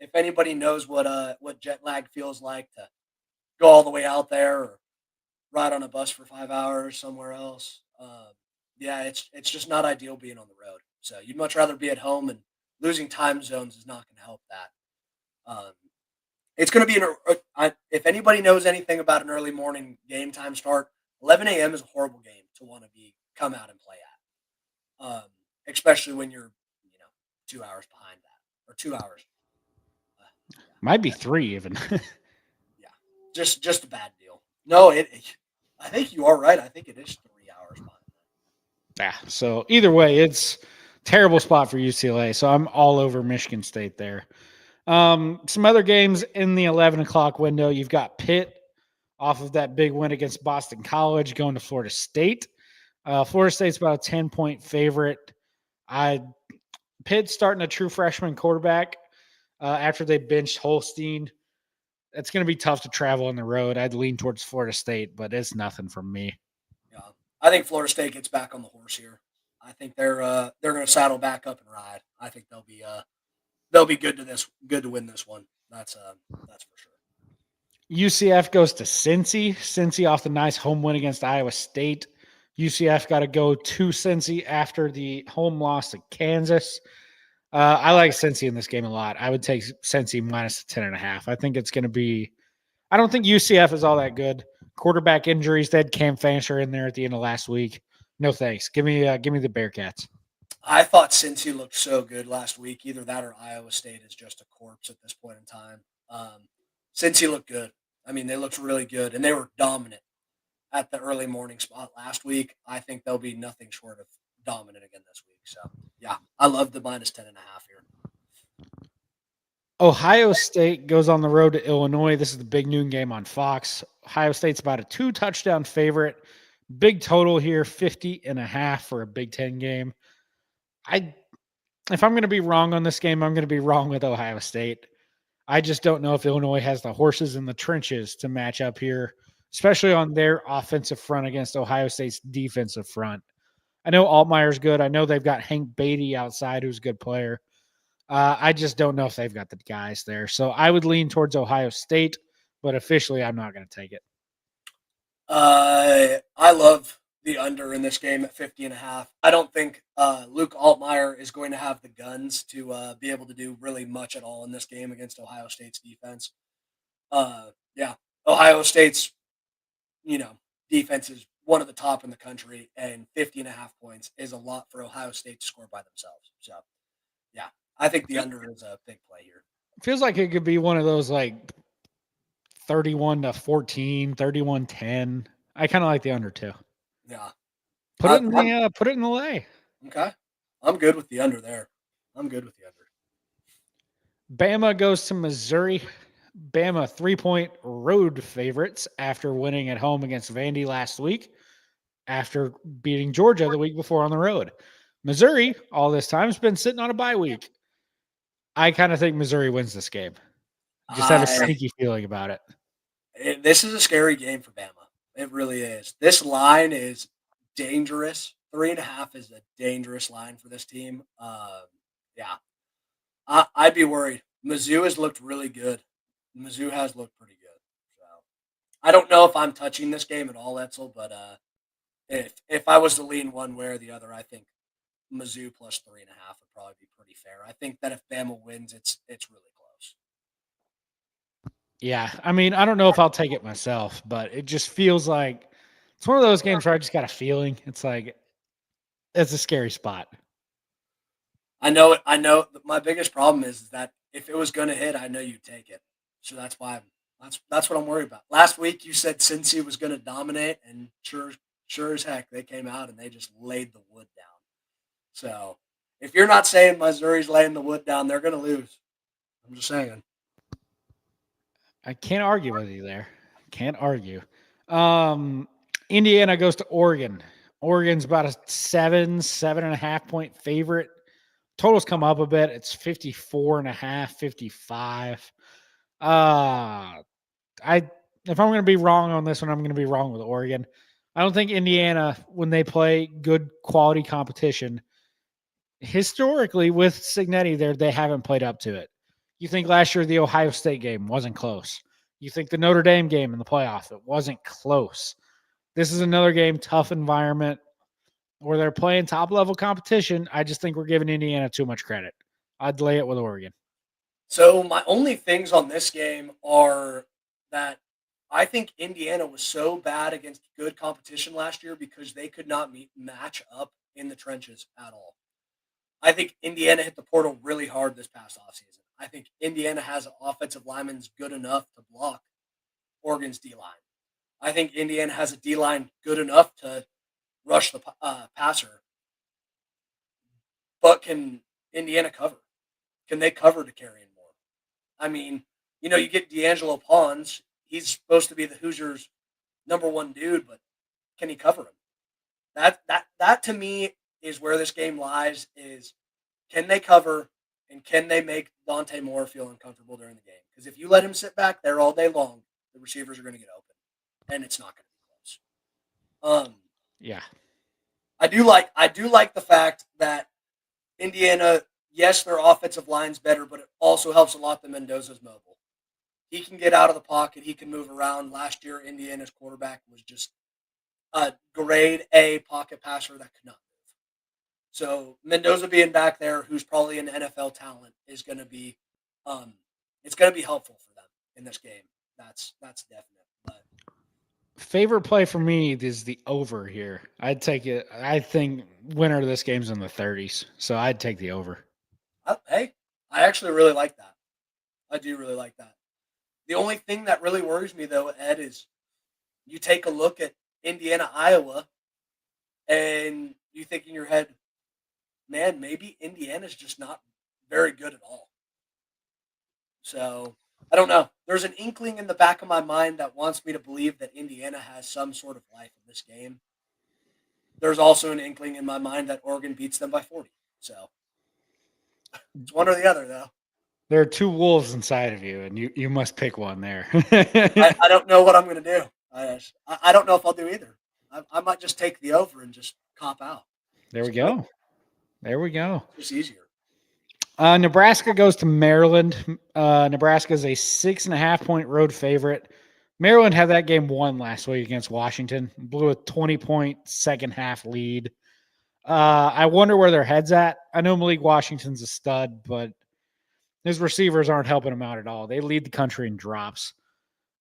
if anybody knows what jet lag feels like to go all the way out there or ride on a bus for 5 hours somewhere else, yeah, it's just not ideal being on the road. So you'd much rather be at home, and losing time zones is not going to help that. It's going to be if anybody knows anything about an early morning game time start, 11 a.m. is a horrible game to want to come out and play at, especially when you're 2 hours behind that or 2 hours. Yeah. Might be 3 even. Yeah, just a bad deal. No, I think you are right. I think it is 3 hours behind that. Yeah. So either way, it's terrible spot for UCLA. So I'm all over Michigan State there. Some other games in the 11 o'clock window. You've got Pitt off of that big win against Boston College going to Florida State. Florida State's about a 10-point favorite. Pitt's starting a true freshman quarterback after they benched Holstein. It's going to be tough to travel on the road. I'd lean towards Florida State, but it's nothing from me. Yeah, I think Florida State gets back on the horse here. I think they're going to saddle back up and ride. I think they'll be good to win this one. That's for sure. UCF goes to Cincy. Cincy off the nice home win against Iowa State. UCF got to go to Cincy after the home loss to Kansas. I like Cincy in this game a lot. I would take Cincy minus 10.5. I think it's going to be – I don't think UCF is all that good. Quarterback injuries. They had Cam Fansher in there at the end of last week. No thanks. Give me the Bearcats. I thought Cincy looked so good last week. Either that or Iowa State is just a corpse at this point in time. Cincy looked good. I mean, they looked really good, and they were dominant at the early morning spot last week. I think they'll be nothing short of dominant again this week. So, yeah, I love the minus 10.5 here. Ohio State goes on the road to Illinois. This is the big noon game on Fox. Ohio State's about a 2-touchdown favorite. Big total here, 50.5 for a Big Ten game. If I'm going to be wrong on this game, I'm going to be wrong with Ohio State. I just don't know if Illinois has the horses in the trenches to match up here, especially on their offensive front against Ohio State's defensive front. I know Altmaier's good. I know they've got Hank Beatty outside, who's a good player. I just don't know if they've got the guys there. So I would lean towards Ohio State, but officially I'm not going to take it. I love the under in this game at 50.5. I don't think Luke Altmaier is going to have the guns to be able to do really much at all in this game against Ohio State's defense. Yeah, Ohio State's defense is one of the top in the country, and 50.5 points is a lot for Ohio State to score by themselves. So, yeah, I think the under is a big play here. It feels like it could be one of those like 31-14, 31-10. I kind of like the under too. Yeah. Put it in the lay. Okay. I'm good with the under there. Bama goes to Missouri. Bama 3-point road favorites after winning at home against Vandy last week. after beating Georgia the week before on the road. Missouri, all this time, has been sitting on a bye week. I kind of think Missouri wins this game. Just have a sneaky feeling about it. This is a scary game for Bama. It really is. This line is dangerous. 3.5 is a dangerous line for this team. Yeah, I'd be worried. Mizzou has looked really good. Mizzou has looked pretty good. So I don't know if I'm touching this game at all, Etzel, but if I was to lean one way or the other, I think Mizzou plus 3.5 would probably be pretty fair. I think that if Bama wins, it's really close. Yeah, I mean, I don't know if I'll take it myself, but it just feels like it's one of those games where I just got a feeling. It's like it's a scary spot. I know it. I know my biggest problem is that if it was going to hit, I know you'd take it. So that's why that's what I'm worried about. Last week you said Cincy was going to dominate, and sure as heck they came out and they just laid the wood down. So if you're not saying Missouri's laying the wood down, they're going to lose. I'm just saying. I can't argue with you there. Can't argue. Indiana goes to Oregon. Oregon's about a 7.5 point favorite. Totals come up a bit. It's 54.5, 55. If I'm going to be wrong on this one, I'm going to be wrong with Oregon. I don't think Indiana, when they play good quality competition, historically with Signetti there, they haven't played up to it. You think last year the Ohio State game wasn't close. You think the Notre Dame game in the playoff, it wasn't close. This is another game, tough environment where they're playing top-level competition. I just think we're giving Indiana too much credit. I'd lay it with Oregon. So my only things on this game are that I think Indiana was so bad against good competition last year because they could not match up in the trenches at all. I think Indiana hit the portal really hard this past offseason. I think Indiana has offensive linemen good enough to block Oregon's D-line. I think Indiana has a D-line good enough to rush the passer. But can Indiana cover? Can they cover to carry in more? I mean, you get D'Angelo Pons. He's supposed to be the Hoosiers' number one dude, but can he cover him? That to me is where this game lies, is can they cover and can they make Dante Moore feel uncomfortable during the game? Because if you let him sit back there all day long, the receivers are going to get open, and it's not going to be close. Yeah. I do like the fact that Indiana, yes, their offensive line's better, but it also helps a lot that Mendoza's mobile. He can get out of the pocket. He can move around. Last year, Indiana's quarterback was just a grade A pocket passer that could not move. So Mendoza being back there, who's probably an NFL talent, is going to be, it's going to be helpful for them in this game. That's definite. But favorite play for me is the over here. I'd take it. I think winner of this game's in the 30s, so I'd take the over. Hey, I actually really like that. I do really like that. The only thing that really worries me, though, Ed, is you take a look at Indiana, Iowa, and you think in your head, man, maybe Indiana's just not very good at all. So, I don't know. There's an inkling in the back of my mind that wants me to believe that Indiana has some sort of life in this game. There's also an inkling in my mind that Oregon beats them by 40. So, it's one or the other, though. There are two wolves inside of you, and you must pick one there. I don't know what I'm going to do. I don't know if I'll do either. I might just take the over and just cop out. There we go. There we go. It's easier. Nebraska goes to Maryland. Nebraska is a 6.5 point road favorite. Maryland had that game won last week against Washington. Blew a 20-point second half lead. I wonder where their head's at. I know Malik Washington's a stud, but his receivers aren't helping him out at all. They lead the country in drops.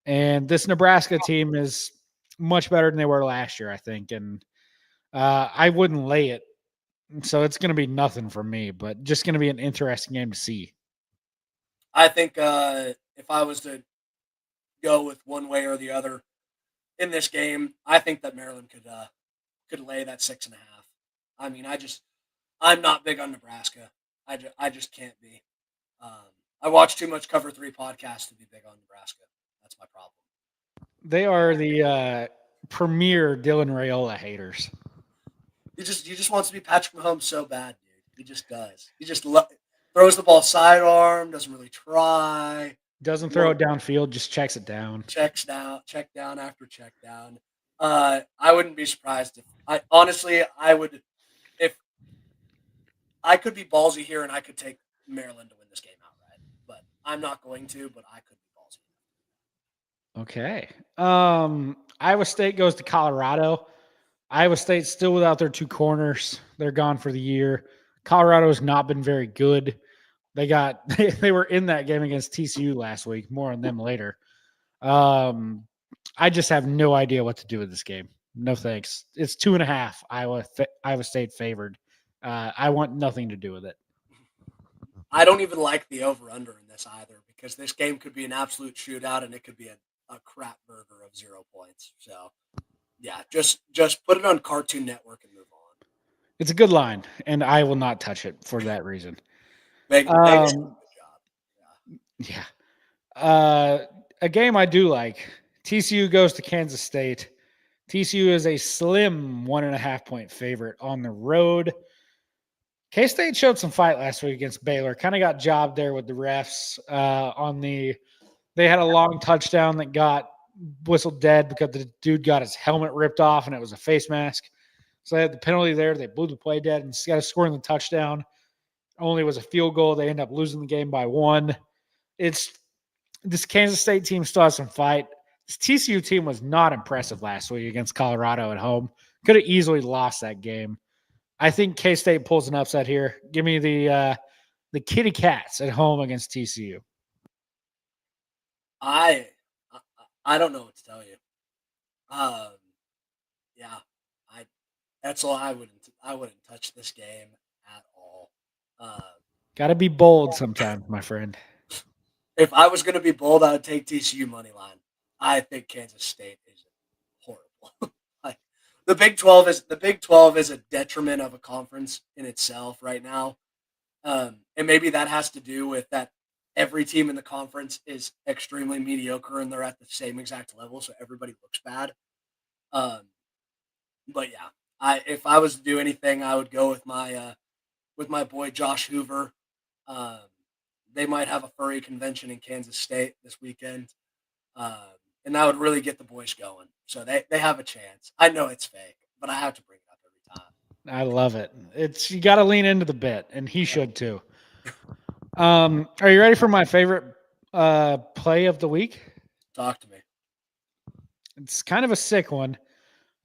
And this Nebraska team is much better than they were last year, I think. And I wouldn't lay it. So it's going to be nothing for me, but just going to be an interesting game to see. I think if I was to go with one way or the other in this game, I think that Maryland could lay that 6.5. I mean, I'm not big on Nebraska. I just can't be. I watch too much Cover 3 podcasts to be big on Nebraska. That's my problem. They are the premier Dylan Raiola haters. He just wants to be Patrick Mahomes so bad, dude. He just does. He just throws the ball sidearm, doesn't really try. Doesn't throw it downfield, just checks it down. Check down after check down. I wouldn't be surprised I would if I could be ballsy here and I could take Maryland to win this game outright, but I'm not going to. But I could be ballsy. Okay. Iowa State goes to Colorado. Iowa State's still without their two corners. They're gone for the year. Colorado has not been very good. They were in that game against TCU last week. More on them later. I just have no idea what to do with this game. No thanks. It's 2.5. Iowa State favored. I want nothing to do with it. I don't even like the over/under in this either because this game could be an absolute shootout and it could be a crap burger of 0 points. So, yeah, just put it on Cartoon Network and move on. It's a good line, and I will not touch it for that reason. Vegas did a good job. Yeah. A game I do like. TCU goes to Kansas State. TCU is a slim 1.5 point favorite on the road. K-State showed some fight last week against Baylor. Kind of got jobbed there with the refs. They had a long touchdown that got whistled dead because the dude got his helmet ripped off and it was a face mask. So they had the penalty there. They blew the play dead and instead of scoring the touchdown, only was a field goal. They end up losing the game by 1. This Kansas State team still has some fight. This TCU team was not impressive last week against Colorado at home. Could have easily lost that game. I think K-State pulls an upset here. Give me the Kitty Cats at home against TCU. I don't know what to tell you. That's all. I wouldn't touch this game at all. Got to be bold sometimes, my friend. If I was going to be bold, I would take TCU money line. I think Kansas State is horrible. The Big 12 is a detriment of a conference in itself right now, and maybe that has to do with that every team in the conference is extremely mediocre and they're at the same exact level, so everybody looks bad. But yeah, if I was to do anything, I would go with my boy Josh Hoover. They might have a furry convention in Kansas State this weekend, and that would really get the boys going. So they have a chance. I know it's fake, but I have to bring it up every time. I love it. You got to lean into the bit, and he should too. Are you ready for my favorite play of the week? Talk to me. It's kind of a sick one.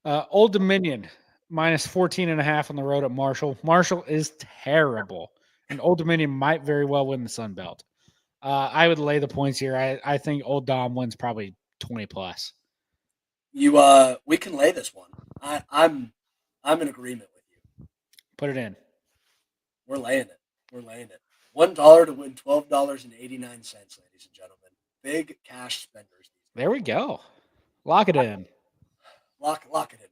Old Dominion minus 14.5 on the road at Marshall. Marshall is terrible, and Old Dominion might very well win the Sun Belt. I would lay the points here. I think Old Dom wins probably 20 plus. We can lay this one. I'm in agreement with you. Put it in. We're laying it. $1 to win $12.89, ladies and gentlemen. Big cash spenders. There we go. Lock it in. Lock it in,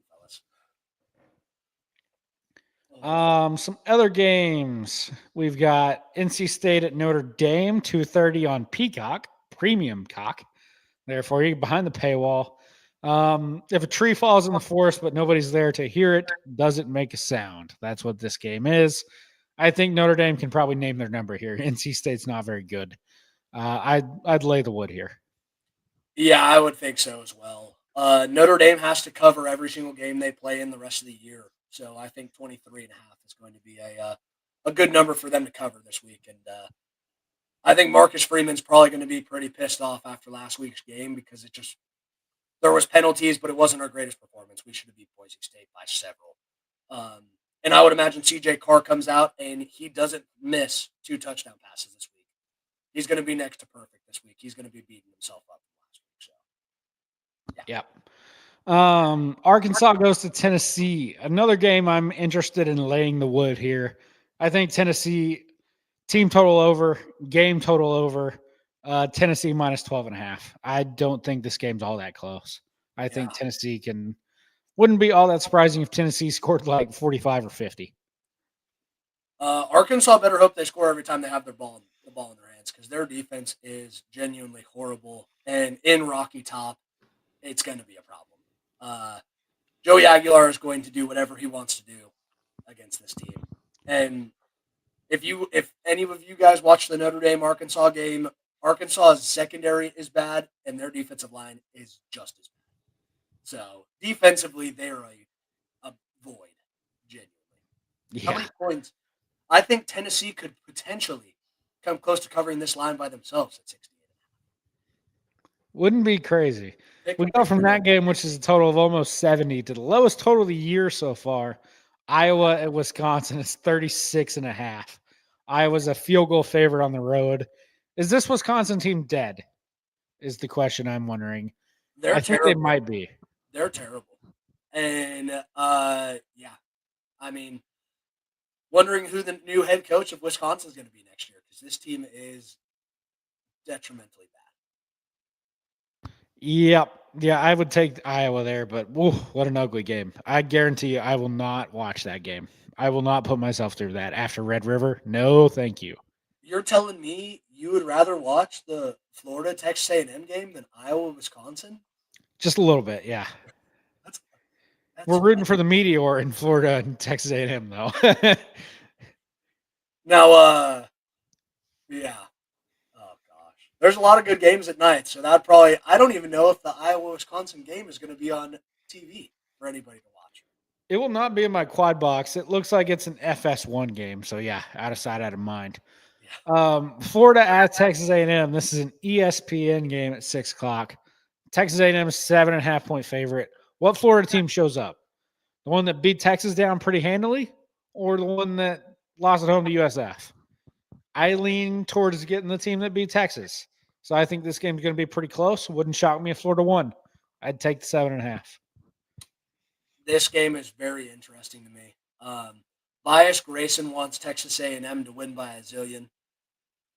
fellas. Some other games. We've got NC State at Notre Dame, 2:30 on Peacock, premium cock. There for you, behind the paywall. If a tree falls in the forest but nobody's there to hear it, doesn't make a sound. That's what this game is. I think Notre Dame can probably name their number here. NC State's not very good. I'd lay the wood here. Yeah, I would think so as well. Notre Dame has to cover every single game they play in the rest of the year. So I think 23.5 is going to be a good number for them to cover this week. And I think Marcus Freeman's probably going to be pretty pissed off after last week's game because there was penalties, but it wasn't our greatest performance. We should have beat Boise State by several. And I would imagine C.J. Carr comes out and he doesn't miss 2 touchdown passes this week. He's going to be next to perfect this week. He's going to be beating himself up last week. So, yeah. Yep. Arkansas goes to Tennessee. Another game I'm interested in laying the wood here. I think Tennessee team total over, game total over. Tennessee minus 12.5. I don't think this game's all that close. I think Tennessee wouldn't be all that surprising if Tennessee scored like 45 or 50. Arkansas better hope they score every time they have the ball in their hands because their defense is genuinely horrible. And in Rocky Top, it's going to be a problem. Joey Aguilar is going to do whatever he wants to do against this team. And if any of you guys watch the Notre Dame Arkansas game, Arkansas's secondary is bad and their defensive line is just as bad. So defensively, they are a void, genuinely. Yeah. How many points? I think Tennessee could potentially come close to covering this line by themselves at 68. Wouldn't be crazy. We go from that game, which is a total of almost 70, to the lowest total of the year so far. Iowa at Wisconsin is 36.5. Iowa's a field goal favorite on the road. Is this Wisconsin team dead? Is the question I'm wondering. I think they might be. They're terrible. And yeah, I mean, wondering who the new head coach of Wisconsin is going to be next year, because this team is detrimentally bad. Yep. Yeah, I would take Iowa there, but whoa, what an ugly game. I guarantee you I will not watch that game. I will not put myself through that after Red River. No, thank you. You're telling me you would rather watch the Florida Texas A&M game than Iowa Wisconsin? Just a little bit, yeah. That's We're rooting for the Meteor in Florida and Texas A&M, though. Now, yeah. Oh, gosh. There's a lot of good games at night, so that probably – I don't even know if the Iowa-Wisconsin game is going to be on TV for anybody to watch. It will not be in my quad box. It looks like it's an FS1 game, so yeah, out of sight, out of mind. Yeah. Florida at Texas A&M. This is an ESPN game at 6 o'clock. Texas A&M is 7.5-point favorite. What Florida team shows up? The one that beat Texas down pretty handily, or the one that lost at home to USF? I lean towards getting the team that beat Texas. So I think this game is going to be pretty close. Wouldn't shock me if Florida won. I'd take the 7.5. This game is very interesting to me. Bias Grayson wants Texas A&M to win by a zillion.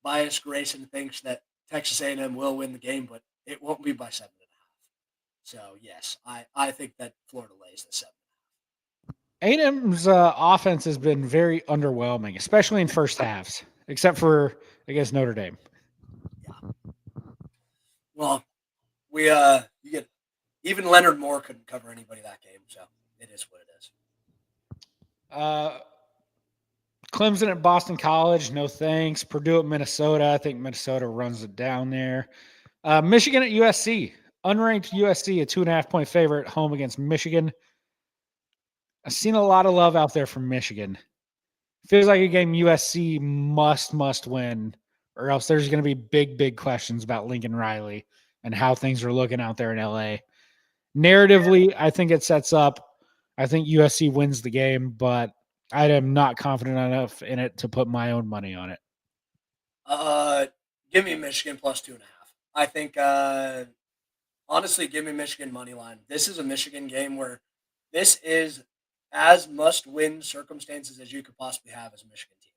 Bias Grayson thinks that Texas A&M will win the game, but it won't be by 7.5. So yes, I think that Florida lays the 7.5. A&M's offense has been very underwhelming, especially in first halves, except for against Notre Dame. Yeah. Well, you get even Leonard Moore couldn't cover anybody that game, so it is what it is. Clemson at Boston College, no thanks. Purdue at Minnesota. I think Minnesota runs it down there. Michigan at USC. Unranked USC, a 2.5-point favorite, home against Michigan. I've seen a lot of love out there from Michigan. Feels like a game USC must win, or else there's going to be big questions about Lincoln Riley and how things are looking out there in LA. Narratively, I think it sets up. I think USC wins the game, but I am not confident enough in it to put my own money on it. Give me Michigan plus 2.5. I think, honestly, give me Michigan money line. This is a Michigan game where this is as must-win circumstances as you could possibly have as a Michigan team.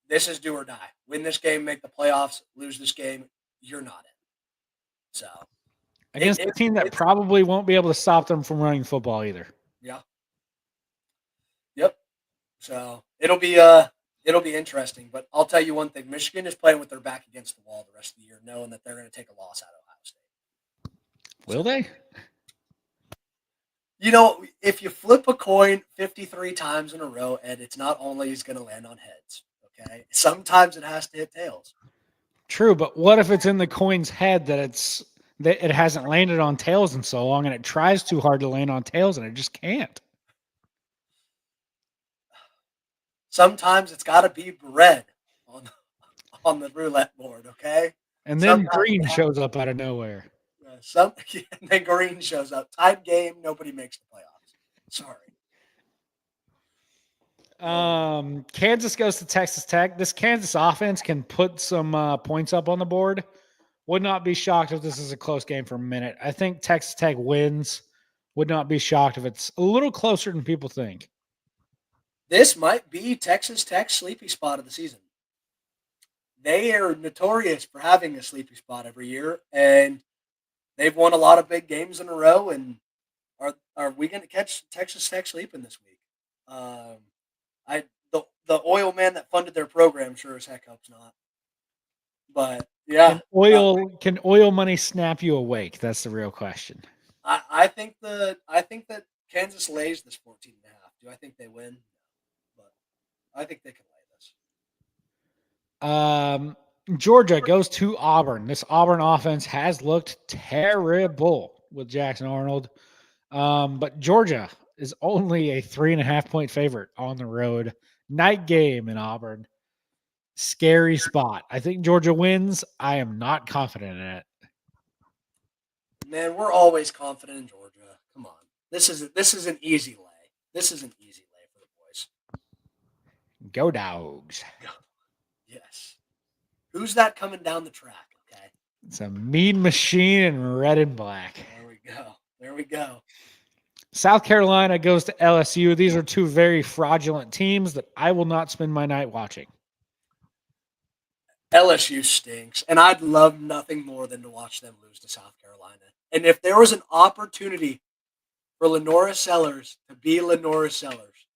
This is do or die. Win this game, make the playoffs. Lose this game, you're not in. So against a team that probably won't be able to stop them from running football either. Yeah. Yep. So it'll be interesting. But I'll tell you one thing: Michigan is playing with their back against the wall the rest of the year, knowing that they're going to take a loss out of Ohio State. Will they? You know, if you flip a coin 53 times in a row, Ed, it's not always going to land on heads. Okay, sometimes it has to hit tails. True, but what if it's in the coin's head that it hasn't landed on tails in so long, and it tries too hard to land on tails, and it just can't? Sometimes it's got to be red on the roulette board, okay? And then green shows up out of nowhere. And then green shows up. Tied game, nobody makes the playoffs. Sorry. Kansas goes to Texas Tech. This Kansas offense can put some points up on the board. Would not be shocked if this is a close game for a minute. I think Texas Tech wins. Would not be shocked if it's a little closer than people think. This might be Texas Tech's sleepy spot of the season. They are notorious for having a sleepy spot every year, and they've won a lot of big games in a row. And are we going to catch Texas Tech sleeping this week? The oil man that funded their program sure as heck hopes not. But yeah, can oil money snap you awake? That's the real question. I think that Kansas lays this 14.5. Do I think they win? No, but I think they can lay this. Georgia goes to Auburn. This Auburn offense has looked terrible with Jackson Arnold. But Georgia is only a 3.5-point favorite on the road. Night game in Auburn. Scary spot. I think Georgia wins. I am not confident in it. Man, we're always confident in Georgia. Come on. This is an easy lay. This is an easy lay for the boys. Go Dogs. Yes. Who's that coming down the track? Okay. It's a mean machine in red and black. There we go. There we go. South Carolina goes to LSU. These are two very fraudulent teams that I will not spend my night watching. LSU stinks, and I'd love nothing more than to watch them lose to South Carolina. And if there was an opportunity for Lenora Sellers to be Lenora Sellers,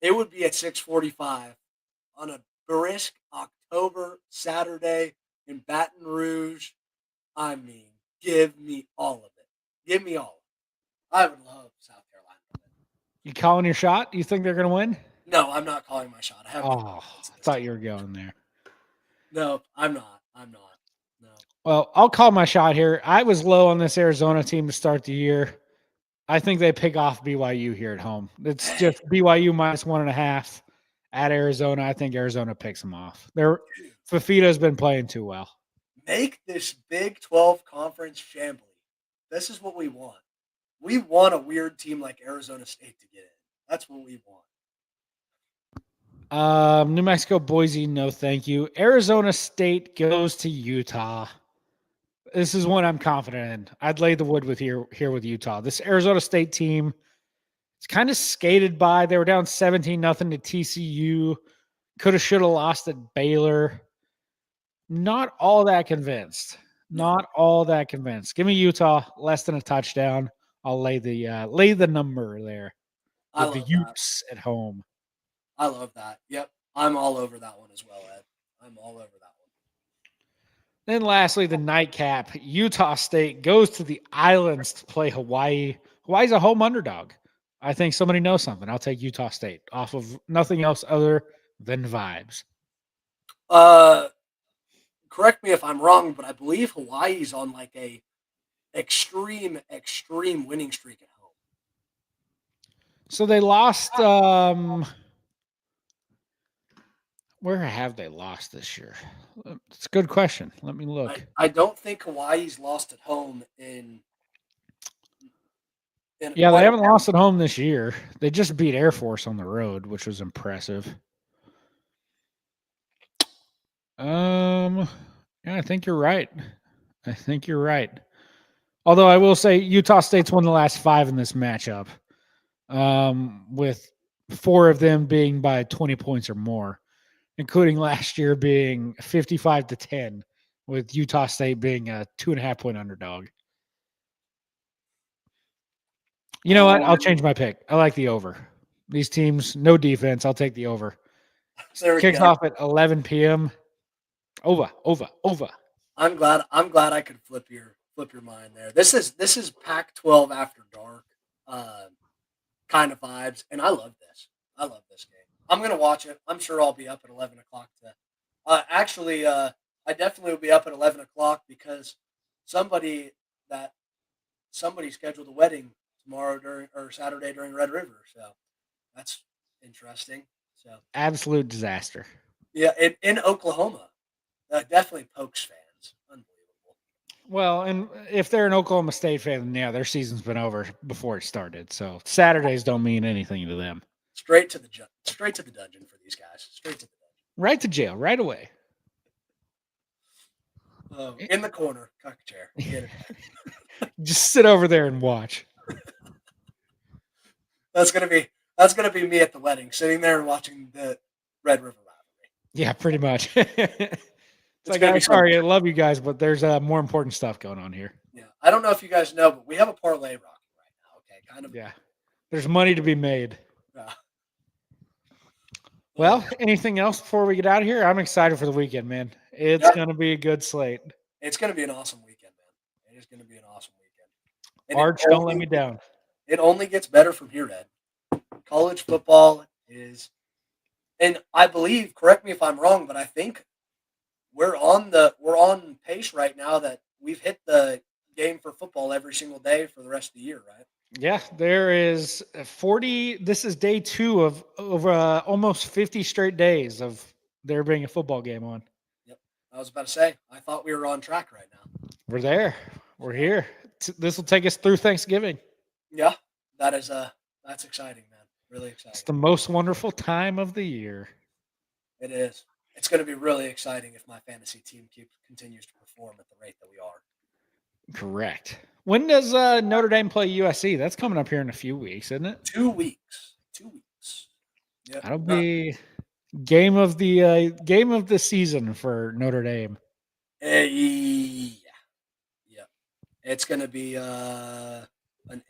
it would be at 6:45 on a brisk October Saturday in Baton Rouge. I mean, give me all of it. Give me all of it. I would love South Carolina to win. You calling your shot? You think they're going to win? No, I'm not calling my shot. I thought you were going there. No, I'm not. No. Well, I'll call my shot here. I was low on this Arizona team to start the year. I think they pick off BYU here at home. It's just BYU minus 1.5 at Arizona. I think Arizona picks them off. Fafita's been playing too well. Make this Big 12 conference shambly. This is what we want. We want a weird team like Arizona State to get in. That's what we want. New Mexico, Boise, no thank you. Arizona State goes to Utah. This is one I'm confident in. I'd lay the wood with here with Utah. This Arizona State team, it's kind of skated by. They were down 17-0 to TCU. Coulda, shoulda lost at Baylor. Not all that convinced. Give me Utah, less than a touchdown. I'll lay the number there with the Utes at home. I love that. Yep. I'm all over that one as well, Ed. I'm all over that one. Then lastly, the nightcap. Utah State goes to the islands to play Hawaii. Hawaii's a home underdog. I think somebody knows something. I'll take Utah State off of nothing else other than vibes. Correct me if I'm wrong, but I believe Hawaii's on like a extreme winning streak at home. So they lost where have they lost this year? It's a good question. Let me look. I don't think Hawaii's lost at home in they haven't lost at home this year. They just beat Air Force on the road, which was impressive. Yeah, I think you're right. Although I will say Utah State's won the last 5 in this matchup, with 4 of them being by 20 points or more, including last year being 55-10, with Utah State being a 2.5-point underdog. You know what? I'll change my pick. I like the over. These teams, no defense. I'll take the over. Kicks off at 11 p.m. Over. I'm glad I could flip your mind there. This is Pac-12 after dark kind of vibes, and I love this. I love this game. I'm gonna watch it. I'm sure I'll be up at 11 o'clock today. I definitely will be up at 11 o'clock because somebody scheduled a wedding tomorrow Saturday during Red River, so that's interesting. So absolute disaster. Yeah, in Oklahoma, definitely pokes fans. Unbelievable. Well, and if they're an Oklahoma State fan, then yeah, their season's been over before it started. So Saturdays don't mean anything to them. Straight to the dungeon for these guys. Straight to the dungeon. Right to jail, right away. In the corner, cock a chair. Get it. Just sit over there and watch. That's gonna be me at the wedding, sitting there and watching the Red River rivalry. Yeah, pretty much. It's like, I'm sorry, I love you guys, but there's more important stuff going on here. Yeah, I don't know if you guys know, but we have a parlay rocking right now. Okay, kind of. Yeah, there's money to be made. Yeah. Well, anything else before we get out of here? I'm excited for the weekend, man. It's going to be a good slate. It's going to be an awesome weekend, man. It is going to be an awesome weekend. And March, don't let me down. It only gets better from here, Ed. College football is, and I believe, correct me if I'm wrong, but I think we're on pace right now that we've hit the game for football every single day for the rest of the year, right? Yeah, there is 40. This is day 2 of over almost 50 straight days of there being a football game on. Yep. I was about to say, I thought we were on track right now. We're there. We're here. This will take us through Thanksgiving. Yeah, that's exciting, man. Really exciting. It's the most wonderful time of the year. It is. It's going to be really exciting if my fantasy team continues to perform at the rate that we are. Correct. When does Notre Dame play USC? That's coming up here in a few weeks, isn't it? 2 weeks. 2 weeks. Yep. That'll be game of the season for Notre Dame. Yeah. It's going to be an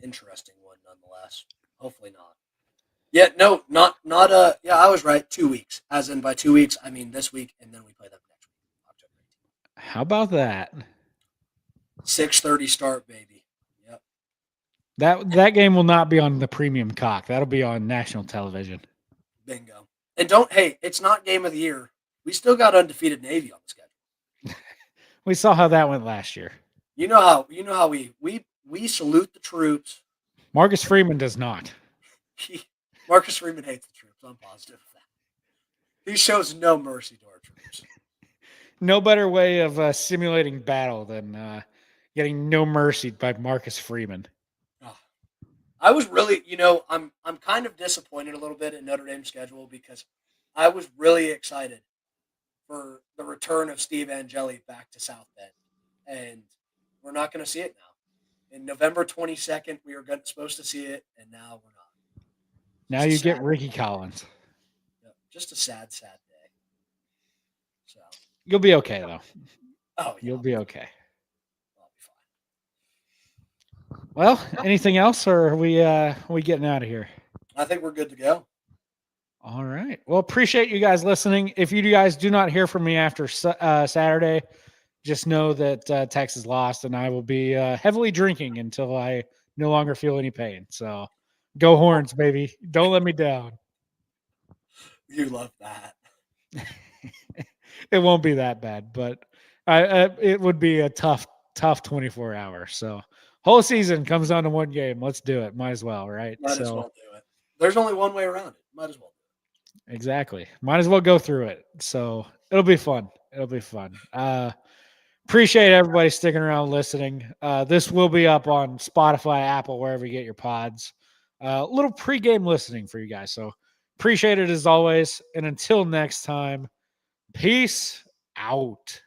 interesting one, nonetheless. Hopefully not. Yeah, no, not. Yeah, I was right. 2 weeks, as in by 2 weeks, I mean this week, and then we play them next week, October 18th. How about that? 6:30 start, baby. Yep. That game will not be on the premium cock. That'll be on national television. Bingo. And it's not game of the year. We still got undefeated Navy on the schedule. We saw how that went last year. You know how we salute the troops. Marcus Freeman does not. Marcus Freeman hates the troops. I'm positive of that. He shows no mercy to our troops. No better way of simulating battle than getting no mercy by Marcus Freeman. Oh. I was really, I'm kind of disappointed a little bit in Notre Dame's schedule because I was really excited for the return of Steve Angeli back to South Bend, and we're not going to see it now. In November 22nd, we were supposed to see it, and now we're not. Now you get Ricky Collins. Yeah, just a sad day. So you'll be okay though. Oh, yeah, you'll be okay. I'll be fine. Well, anything else, or are we getting out of here? I think we're good to go. All right. Well, appreciate you guys listening. If you guys do not hear from me after Saturday, just know that Texas lost, and I will be heavily drinking until I no longer feel any pain. So. Go Horns, baby. Don't let me down. You love that. It won't be that bad, but it would be a tough 24 hours. So whole season comes down to one game. Let's do it. Might as well, right? Might as well do it. There's only one way around it. Might as well do it. Exactly. Might as well go through it. So it'll be fun. Appreciate everybody sticking around listening. This will be up on Spotify, Apple, wherever you get your pods. A little pregame listening for you guys. So appreciate it as always. And until next time, peace out.